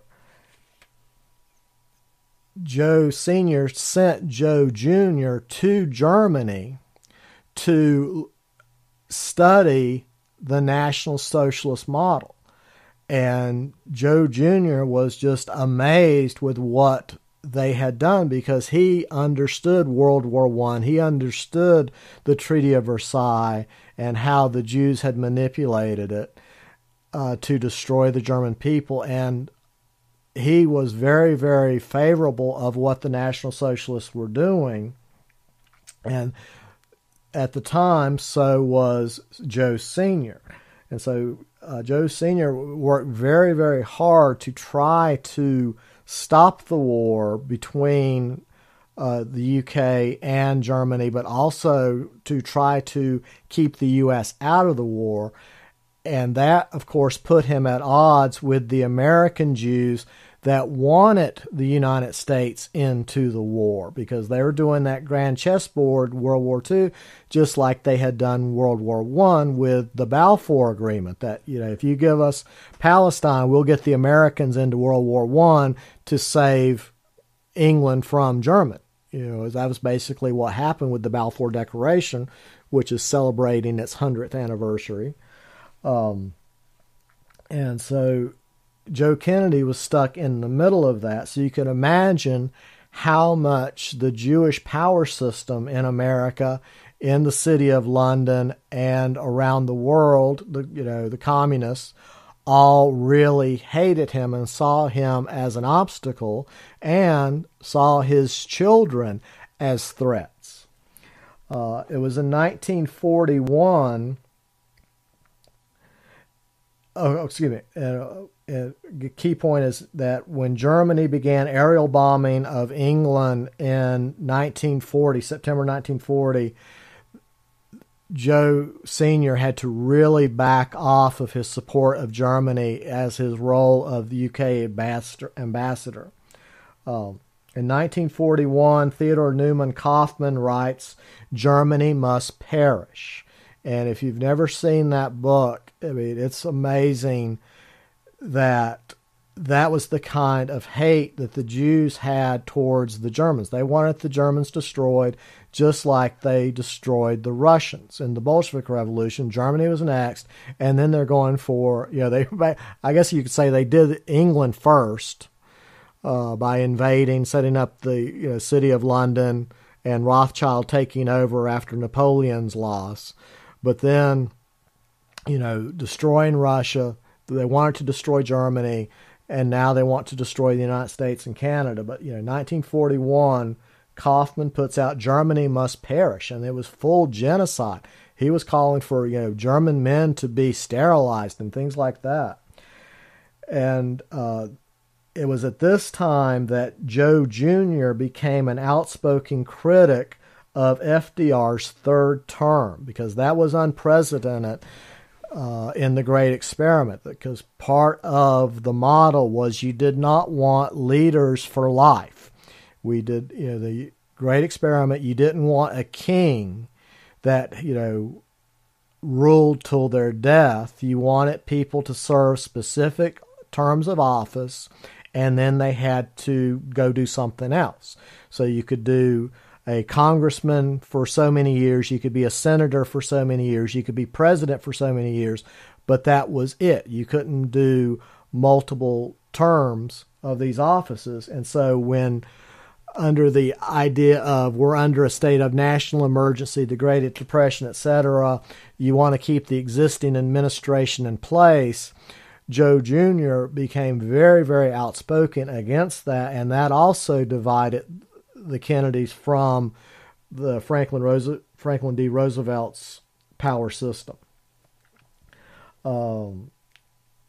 Joe Sr. sent Joe Jr. to Germany to study the National Socialist model. And Joe Jr. was just amazed with what they had done because he understood World War I. He understood the Treaty of Versailles and how the Jews had manipulated it to destroy the German people. And he was very, very favorable of what the National Socialists were doing. And at the time, so was Joe Sr. And so Joe Sr. worked very, very hard to try to stop the war between the UK and Germany, but also to try to keep the US out of the war. And that, of course, put him at odds with the American Jews that wanted the United States into the war because they were doing that grand chessboard World War II, just like they had done World War I with the Balfour Agreement, that, if you give us Palestine, we'll get the Americans into World War I to save England from Germany. That was basically what happened with the Balfour Declaration, which is celebrating its 100th anniversary. And so Joe Kennedy was stuck in the middle of that. So you can imagine how much the Jewish power system in America, in the city of London and around the world, the communists, all really hated him and saw him as an obstacle and saw his children as threats. It was in 1941. The key point is that when Germany began aerial bombing of England in 1940, September 1940, Joe Sr. had to really back off of his support of Germany as his role of the UK ambassador. In 1941, Theodore Newman Kaufman writes, "Germany must perish." And if you've never seen that book, it's amazing that was the kind of hate that the Jews had towards the Germans. They wanted the Germans destroyed just like they destroyed the Russians. In the Bolshevik Revolution, Germany was next, and then they're going for, I guess you could say they did England first by invading, setting up the city of London, and Rothschild taking over after Napoleon's loss. But then, destroying Russia. They wanted to destroy Germany, and now they want to destroy the United States and Canada. But, 1941, Kaufman puts out Germany Must Perish, and it was full genocide. He was calling for, German men to be sterilized and things like that. And it was at this time that Joe Jr. became an outspoken critic of FDR's third term, because that was unprecedented in the Great Experiment, because part of the model was you did not want leaders for life. We did, the Great Experiment, you didn't want a king that, ruled till their death. You wanted people to serve specific terms of office, and then they had to go do something else. So you could do a congressman for so many years, you could be a senator for so many years, you could be president for so many years, but that was it. You couldn't do multiple terms of these offices. And so when under the idea of we're under a state of national emergency, the Great Depression, etc., you want to keep the existing administration in place, Joe Jr. became very, very outspoken against that, and that also divided the Kennedys from the Franklin D. Roosevelt's power system. Then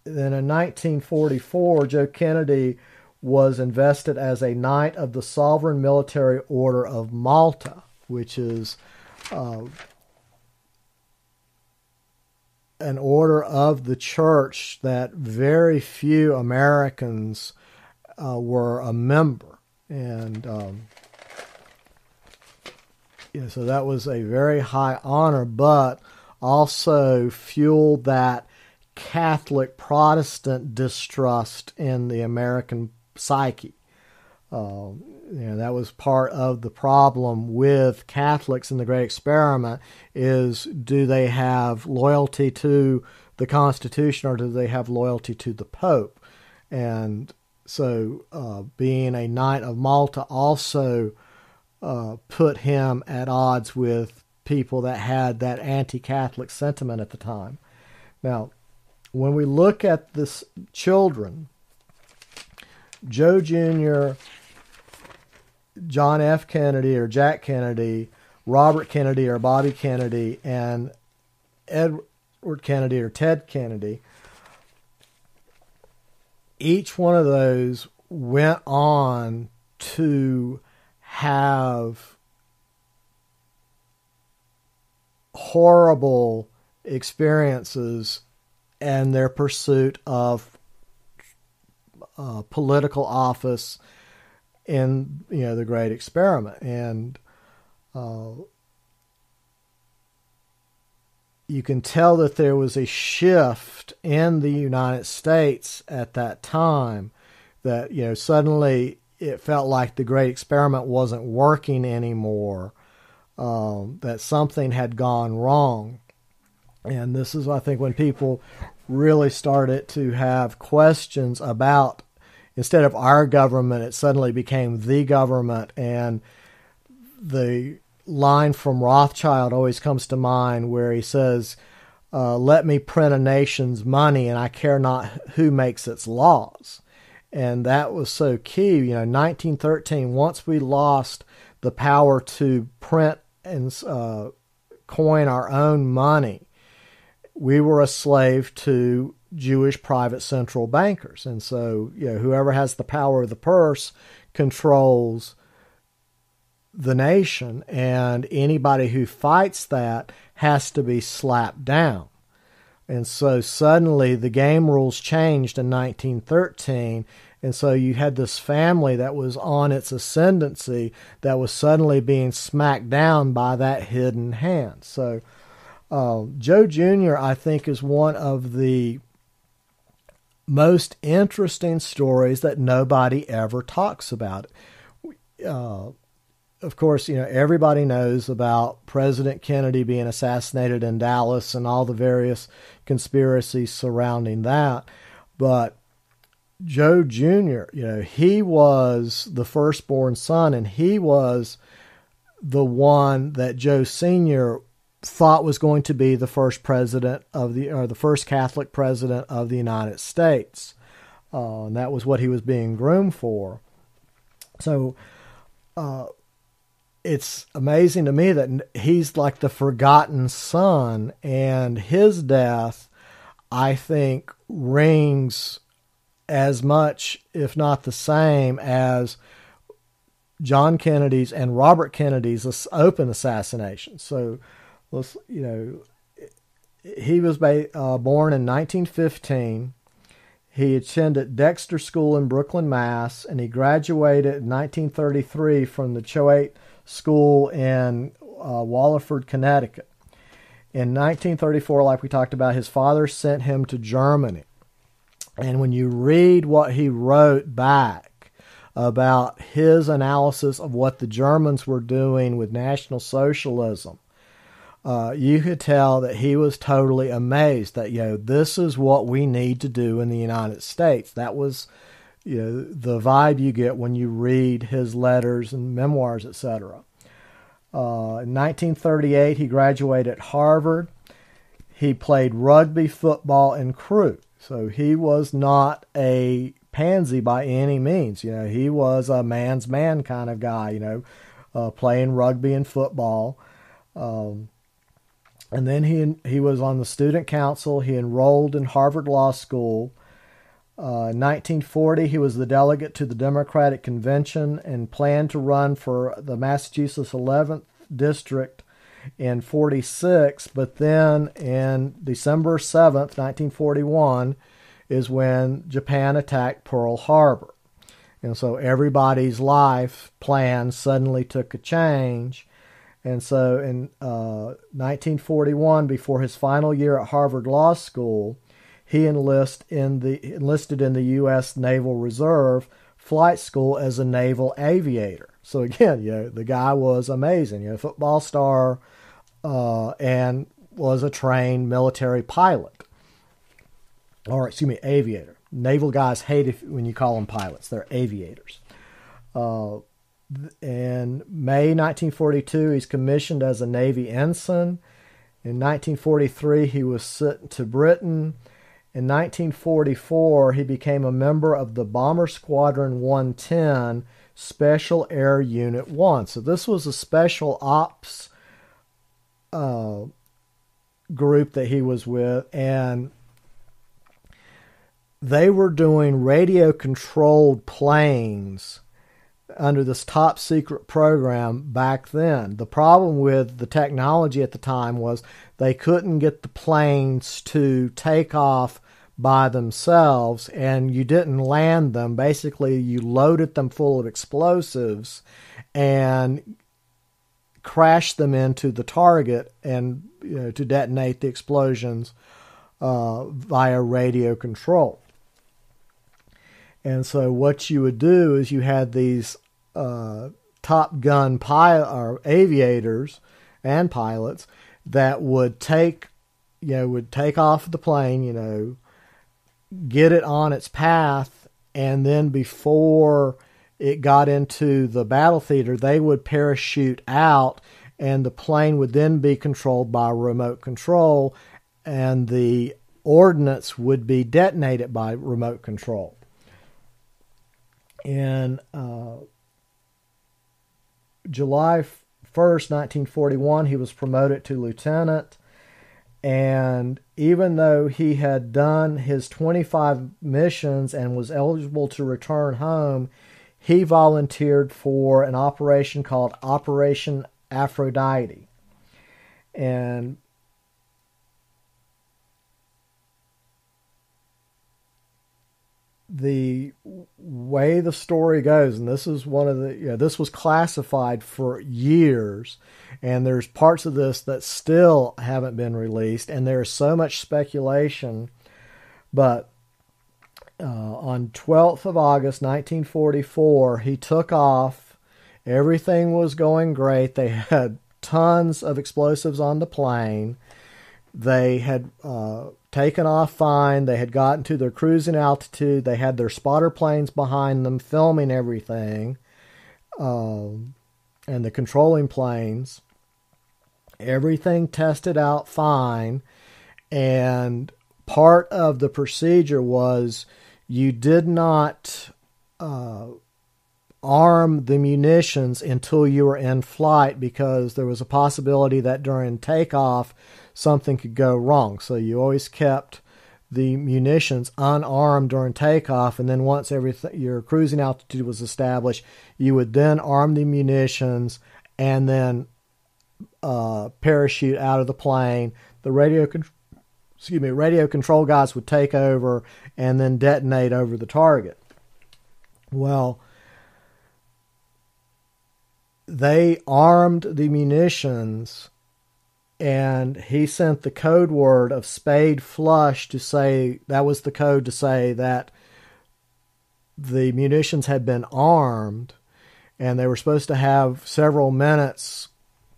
in 1944, Joe Kennedy was invested as a Knight of the Sovereign Military Order of Malta, which is an order of the church that very few Americans were a member. And so that was a very high honor, but also fueled that Catholic Protestant distrust in the American psyche. That was part of the problem with Catholics in the Great Experiment, is do they have loyalty to the Constitution or do they have loyalty to the Pope? And so being a Knight of Malta also put him at odds with people that had that anti-Catholic sentiment at the time. Now, when we look at this children, Joe Jr., John F. Kennedy or Jack Kennedy, Robert Kennedy or Bobby Kennedy, and Edward Kennedy or Ted Kennedy, each one of those went on to have horrible experiences in their pursuit of political office in the Great Experiment. And you can tell that there was a shift in the United States at that time, that suddenly it felt like the Great Experiment wasn't working anymore, that something had gone wrong. And this is, I think, when people really started to have questions about, instead of our government, it suddenly became the government. And the line from Rothschild always comes to mind where he says, let me print a nation's money and I care not who makes its laws. And that was so key. 1913, once we lost the power to print and coin our own money, we were a slave to Jewish private central bankers. And so, whoever has the power of the purse controls the nation, and anybody who fights that has to be slapped down. And so suddenly the game rules changed in 1913, and so you had this family that was on its ascendancy that was suddenly being smacked down by that hidden hand. So Joe Jr., I think, is one of the most interesting stories that nobody ever talks about. Of course, everybody knows about President Kennedy being assassinated in Dallas and all the various conspiracies surrounding that. But Joe Jr., he was the firstborn son, and he was the one that Joe Sr. thought was going to be the first president the first Catholic president of the United States. And that was what he was being groomed for. So, it's amazing to me that he's like the forgotten son, and his death, I think, rings as much, if not the same, as John Kennedy's and Robert Kennedy's open assassination. So, he was born in 1915. He attended Dexter School in Brooklyn, Mass., and he graduated in 1933 from the Choate School in Wallingford, Connecticut. In 1934, like we talked about, his father sent him to Germany. And when you read what he wrote back about his analysis of what the Germans were doing with National Socialism, you could tell that he was totally amazed that, this is what we need to do in the United States. That was, the vibe you get when you read his letters and memoirs, etc. In 1938, he graduated at Harvard. He played rugby, football, and crew. So he was not a pansy by any means. He was a man's man kind of guy, playing rugby and football. And then he was on the student council. He enrolled in Harvard Law School. In 1940, he was the delegate to the Democratic Convention and planned to run for the Massachusetts 11th District in 46, but then in December 7th, 1941, is when Japan attacked Pearl Harbor. And so everybody's life plan suddenly took a change. And so in 1941, before his final year at Harvard Law School, he enlisted in the U.S. Naval Reserve Flight School as a naval aviator. So again, the guy was amazing. Football star, and was a trained military pilot. Aviator. Naval guys hate when you call them pilots. They're aviators. In May 1942, he's commissioned as a Navy ensign. In 1943, he was sent to Britain. In 1944, he became a member of the Bomber Squadron 110 Special Air Unit 1. So this was a special ops group that he was with, and they were doing radio-controlled planes under this top-secret program back then. The problem with the technology at the time was they couldn't get the planes to take off by themselves, and you didn't land them. Basically, you loaded them full of explosives and crashed them into the target and to detonate the explosions via radio control. And so what you would do is you had these Top Gun aviators and pilots that would take off the plane, get it on its path, and then before it got into the battle theater, they would parachute out, and the plane would then be controlled by remote control, and the ordnance would be detonated by remote control. In July 1st, 1941, he was promoted to lieutenant, and even though he had done his 25 missions and was eligible to return home, he volunteered for an operation called Operation Aphrodite. And the way the story goes, and this is this was classified for years, and there's parts of this that still haven't been released, and there's so much speculation, but on 12th of August 1944, he took off. Everything was going great. They had tons of explosives on the plane. They had taken off fine. They had gotten to their cruising altitude. They had their spotter planes behind them filming everything, and the controlling planes. Everything tested out fine, and part of the procedure was you did not arm the munitions until you were in flight, because there was a possibility that during takeoff something could go wrong. So you always kept the munitions unarmed during takeoff, and then once your cruising altitude was established, you would then arm the munitions and then parachute out of the plane. The radio control guys would take over and then detonate over the target. Well, they armed the munitions, and he sent the code word of spade flush to say that was the code to say that the munitions had been armed, and they were supposed to have several minutes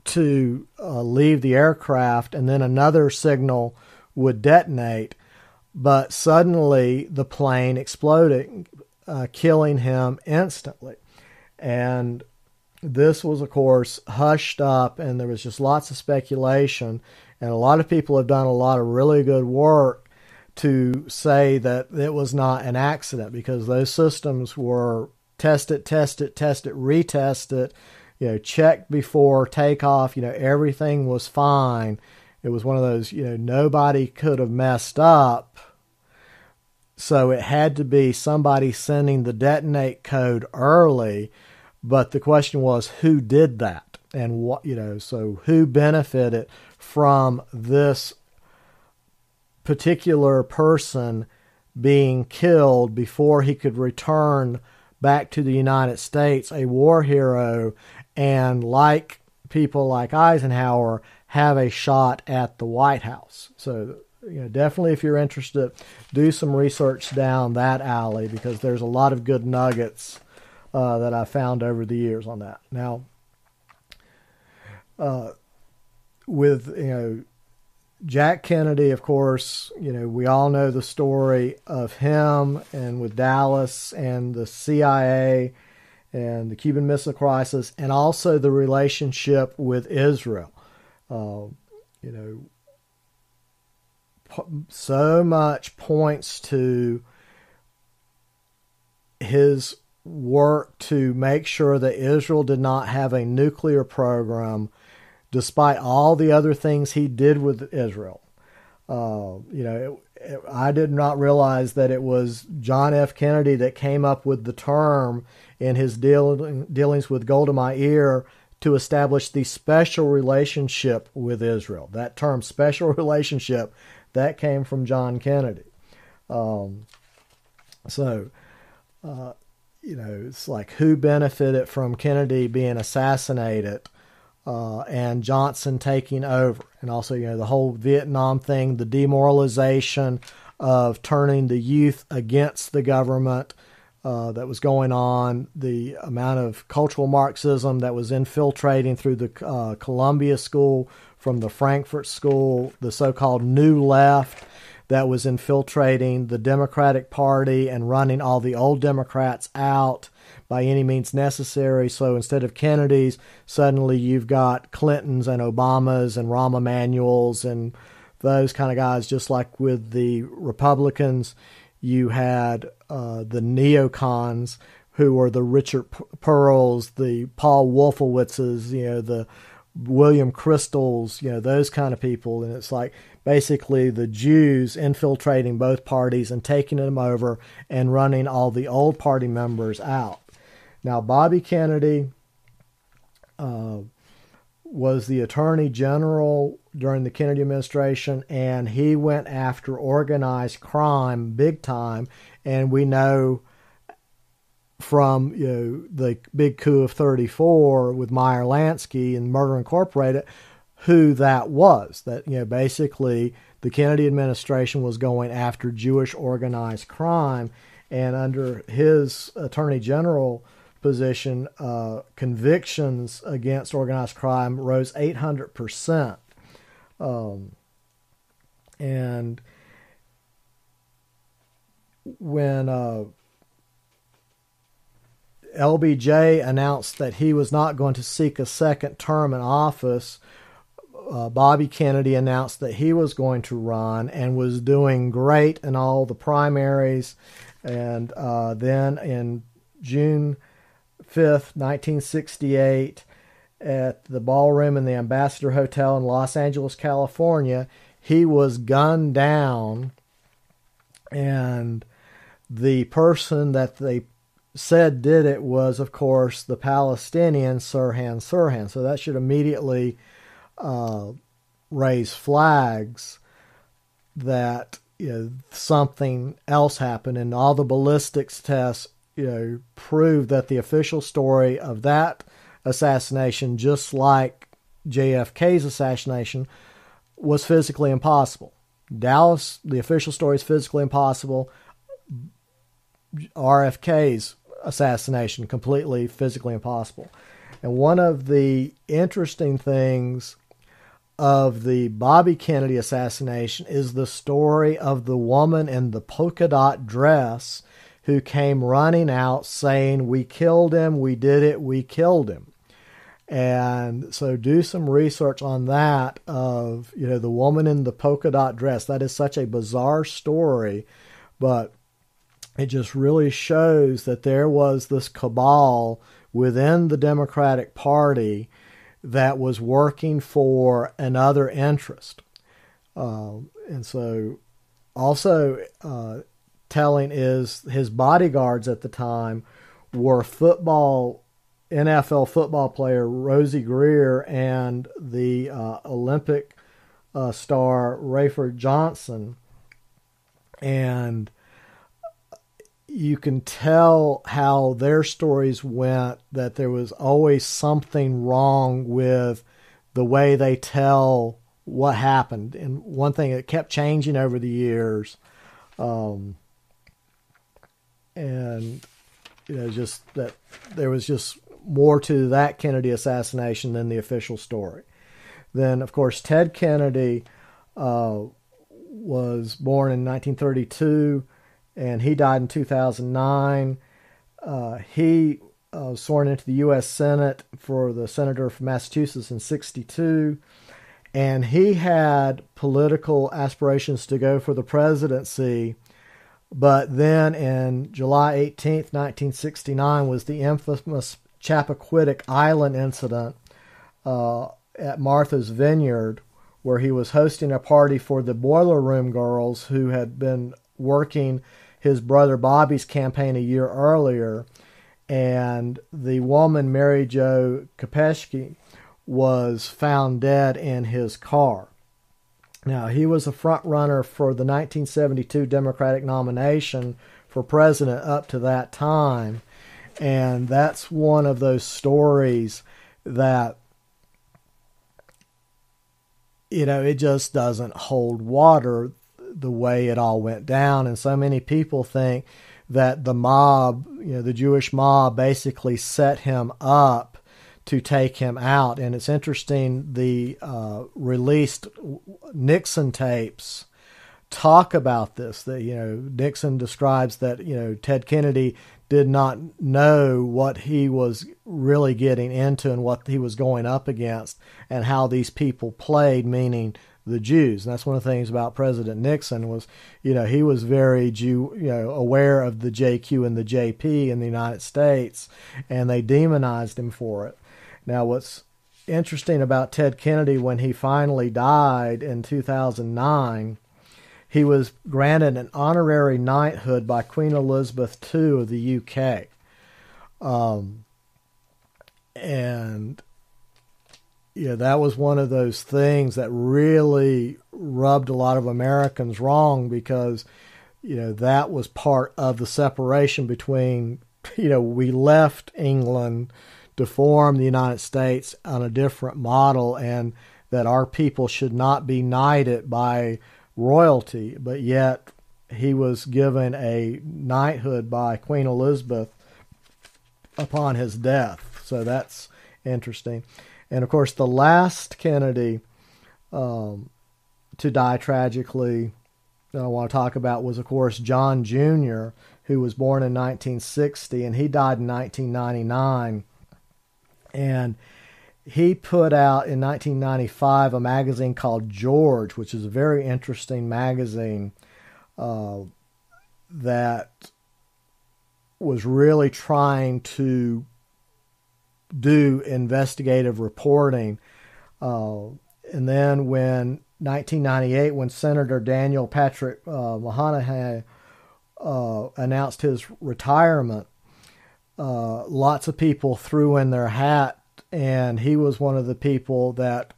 to leave the aircraft, and then another signal would detonate. But suddenly the plane exploded, killing him instantly. And this was, of course, hushed up, and there was just lots of speculation. And a lot of people have done a lot of really good work to say that it was not an accident, because those systems were tested, retested, checked before takeoff. Everything was fine. It was one of those, nobody could have messed up. So it had to be somebody sending the detonate code early. But the question was, who did that? And what, so who benefited from this particular person being killed before he could return back to the United States, a war hero, and like people like Eisenhower, have a shot at the White House. So, definitely if you're interested, do some research down that alley, because there's a lot of good nuggets that I found over the years on that. Now, with Jack Kennedy, of course, we all know the story of him, and with Dallas and the CIA and the Cuban Missile Crisis, and also the relationship with Israel. So much points to his work to make sure that Israel did not have a nuclear program, despite all the other things he did with Israel. I did not realize that it was John F. Kennedy that came up with the term in his dealings with Golda Meir to establish the special relationship with Israel. That term, special relationship, that came from John Kennedy. It's like who benefited from Kennedy being assassinated and Johnson taking over. And also, the whole Vietnam thing, the demoralization of turning the youth against the government that was going on, the amount of cultural Marxism that was infiltrating through the Columbia School from the Frankfurt School, the so-called New Left that was infiltrating the Democratic Party and running all the old Democrats out by any means necessary. So instead of Kennedys, suddenly you've got Clintons and Obamas and Rahm Emanuels and those kind of guys. Just like with the Republicans, you had the neocons, who were the Richard Pearls, the Paul Wolfowitzes, the William Crystals, those kind of people. And it's like basically the Jews infiltrating both parties and taking them over and running all the old party members out. Now, Bobby Kennedy was the Attorney General during the Kennedy administration, and he went after organized crime big time. And we know from the big coup of '34 with Meyer Lansky and Murder Incorporated, who that was. That basically the Kennedy administration was going after Jewish organized crime, and under his Attorney General position, convictions against organized crime rose 800%. And when LBJ announced that he was not going to seek a second term in office, Bobby Kennedy announced that he was going to run and was doing great in all the primaries. And then in June 5th, 1968, at the ballroom in the Ambassador Hotel in Los Angeles, California, he was gunned down, and the person that they said did it was, of course, the Palestinian Sirhan Sirhan. So that should immediately raise flags that something else happened, and all the ballistics tests proved that the official story of that assassination, just like JFK's assassination, was physically impossible. Dallas, the official story, is physically impossible. RFK's assassination, completely physically impossible. And one of the interesting things of the Bobby Kennedy assassination is the story of the woman in the polka dot dress who came running out saying, "We killed him, we did it, we killed him." And so do some research on that of, the woman in the polka dot dress. That is such a bizarre story, but it just really shows that there was this cabal within the Democratic Party that was working for another interest. And so also telling is his bodyguards at the time were NFL football player Rosie Greer and the Olympic star Rayford Johnson. And you can tell how their stories went, that there was always something wrong with the way they tell what happened. And one thing that kept changing over the years, just that there was just more to that Kennedy assassination than the official story. Then, of course, Ted Kennedy was born in 1932, and he died in 2009. He was sworn into the U.S. Senate for the senator from Massachusetts in 1962, and he had political aspirations to go for the presidency. But then in July 18th, 1969 was the infamous Chappaquiddick Island incident at Martha's Vineyard, where he was hosting a party for the Boiler Room Girls who had been working his brother Bobby's campaign a year earlier. And the woman, Mary Jo Kopechke, was found dead in his car. Now, he was a front runner for the 1972 Democratic nomination for president up to that time. And that's one of those stories that, it just doesn't hold water the way it all went down. And so many people think that the mob, the Jewish mob, basically set him up to take him out. And it's interesting, the released Nixon tapes talk about this, that, Nixon describes that, Ted Kennedy did not know what he was really getting into and what he was going up against and how these people played, meaning the Jews. And that's one of the things about President Nixon was, he was very aware of the JQ and the JP in the United States, and they demonized him for it. Now, what's interesting about Ted Kennedy, when he finally died in 2009, he was granted an honorary knighthood by Queen Elizabeth II of the UK. That was one of those things that really rubbed a lot of Americans wrong, because, that was part of the separation between, we left England to form the United States on a different model, and that our people should not be knighted by royalty, but yet he was given a knighthood by Queen Elizabeth upon his death. So that's interesting. And of course, the last Kennedy to die tragically that I want to talk about was, of course, John Jr., who was born in 1960, and he died in 1999. And he put out in 1995 a magazine called George, which is a very interesting magazine that was really trying to do investigative reporting. And then when 1998, when Senator Daniel Patrick Moynihan announced his retirement, lots of people threw in their hat, and he was one of the people that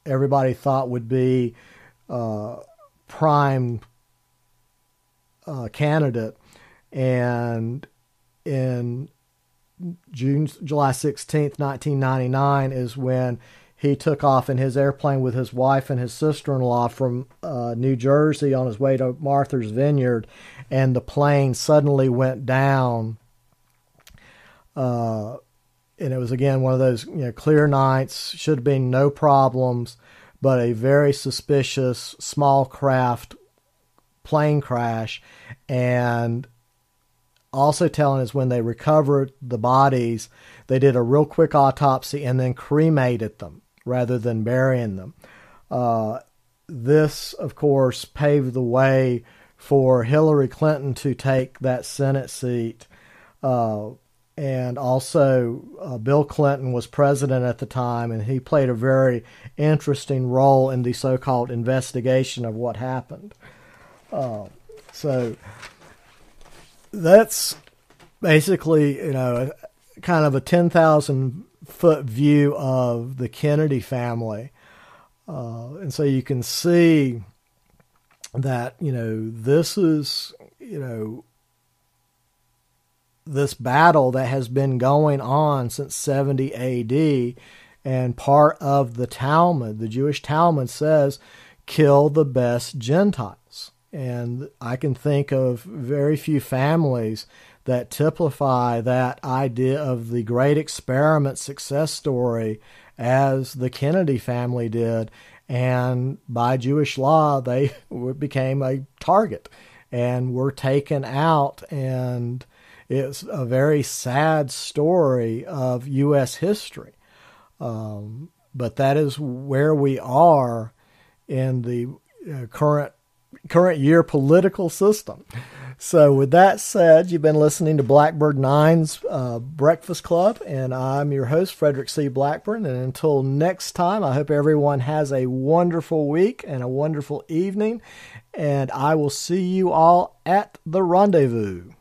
everybody thought would be prime candidate. And in July 16th, 1999 is when he took off in his airplane with his wife and his sister-in-law from New Jersey on his way to Martha's Vineyard, and the plane suddenly went down. And it was, again, one of those clear nights, should have been no problems, but a very suspicious small craft plane crash. And also telling us when they recovered the bodies, they did a real quick autopsy and then cremated them rather than burying them. This, of course, paved the way for Hillary Clinton to take that Senate seat. And also, Bill Clinton was president at the time, and he played a very interesting role in the so-called investigation of what happened. So that's basically, kind of a 10,000-foot view of the Kennedy family. And so you can see that, this is, this battle that has been going on since 70 A.D., and part of the Talmud, the Jewish Talmud, says, kill the best Gentiles. And I can think of very few families that typify that idea of the great experiment success story as the Kennedy family did. And by Jewish law, they became a target and were taken out. And it's a very sad story of U.S. history. But that is where we are in the current year political system. So with that said, you've been listening to Blackbird9's Breakfast Club, and I'm your host, Frederick C. Blackburn. And until next time, I hope everyone has a wonderful week and a wonderful evening, and I will see you all at the rendezvous.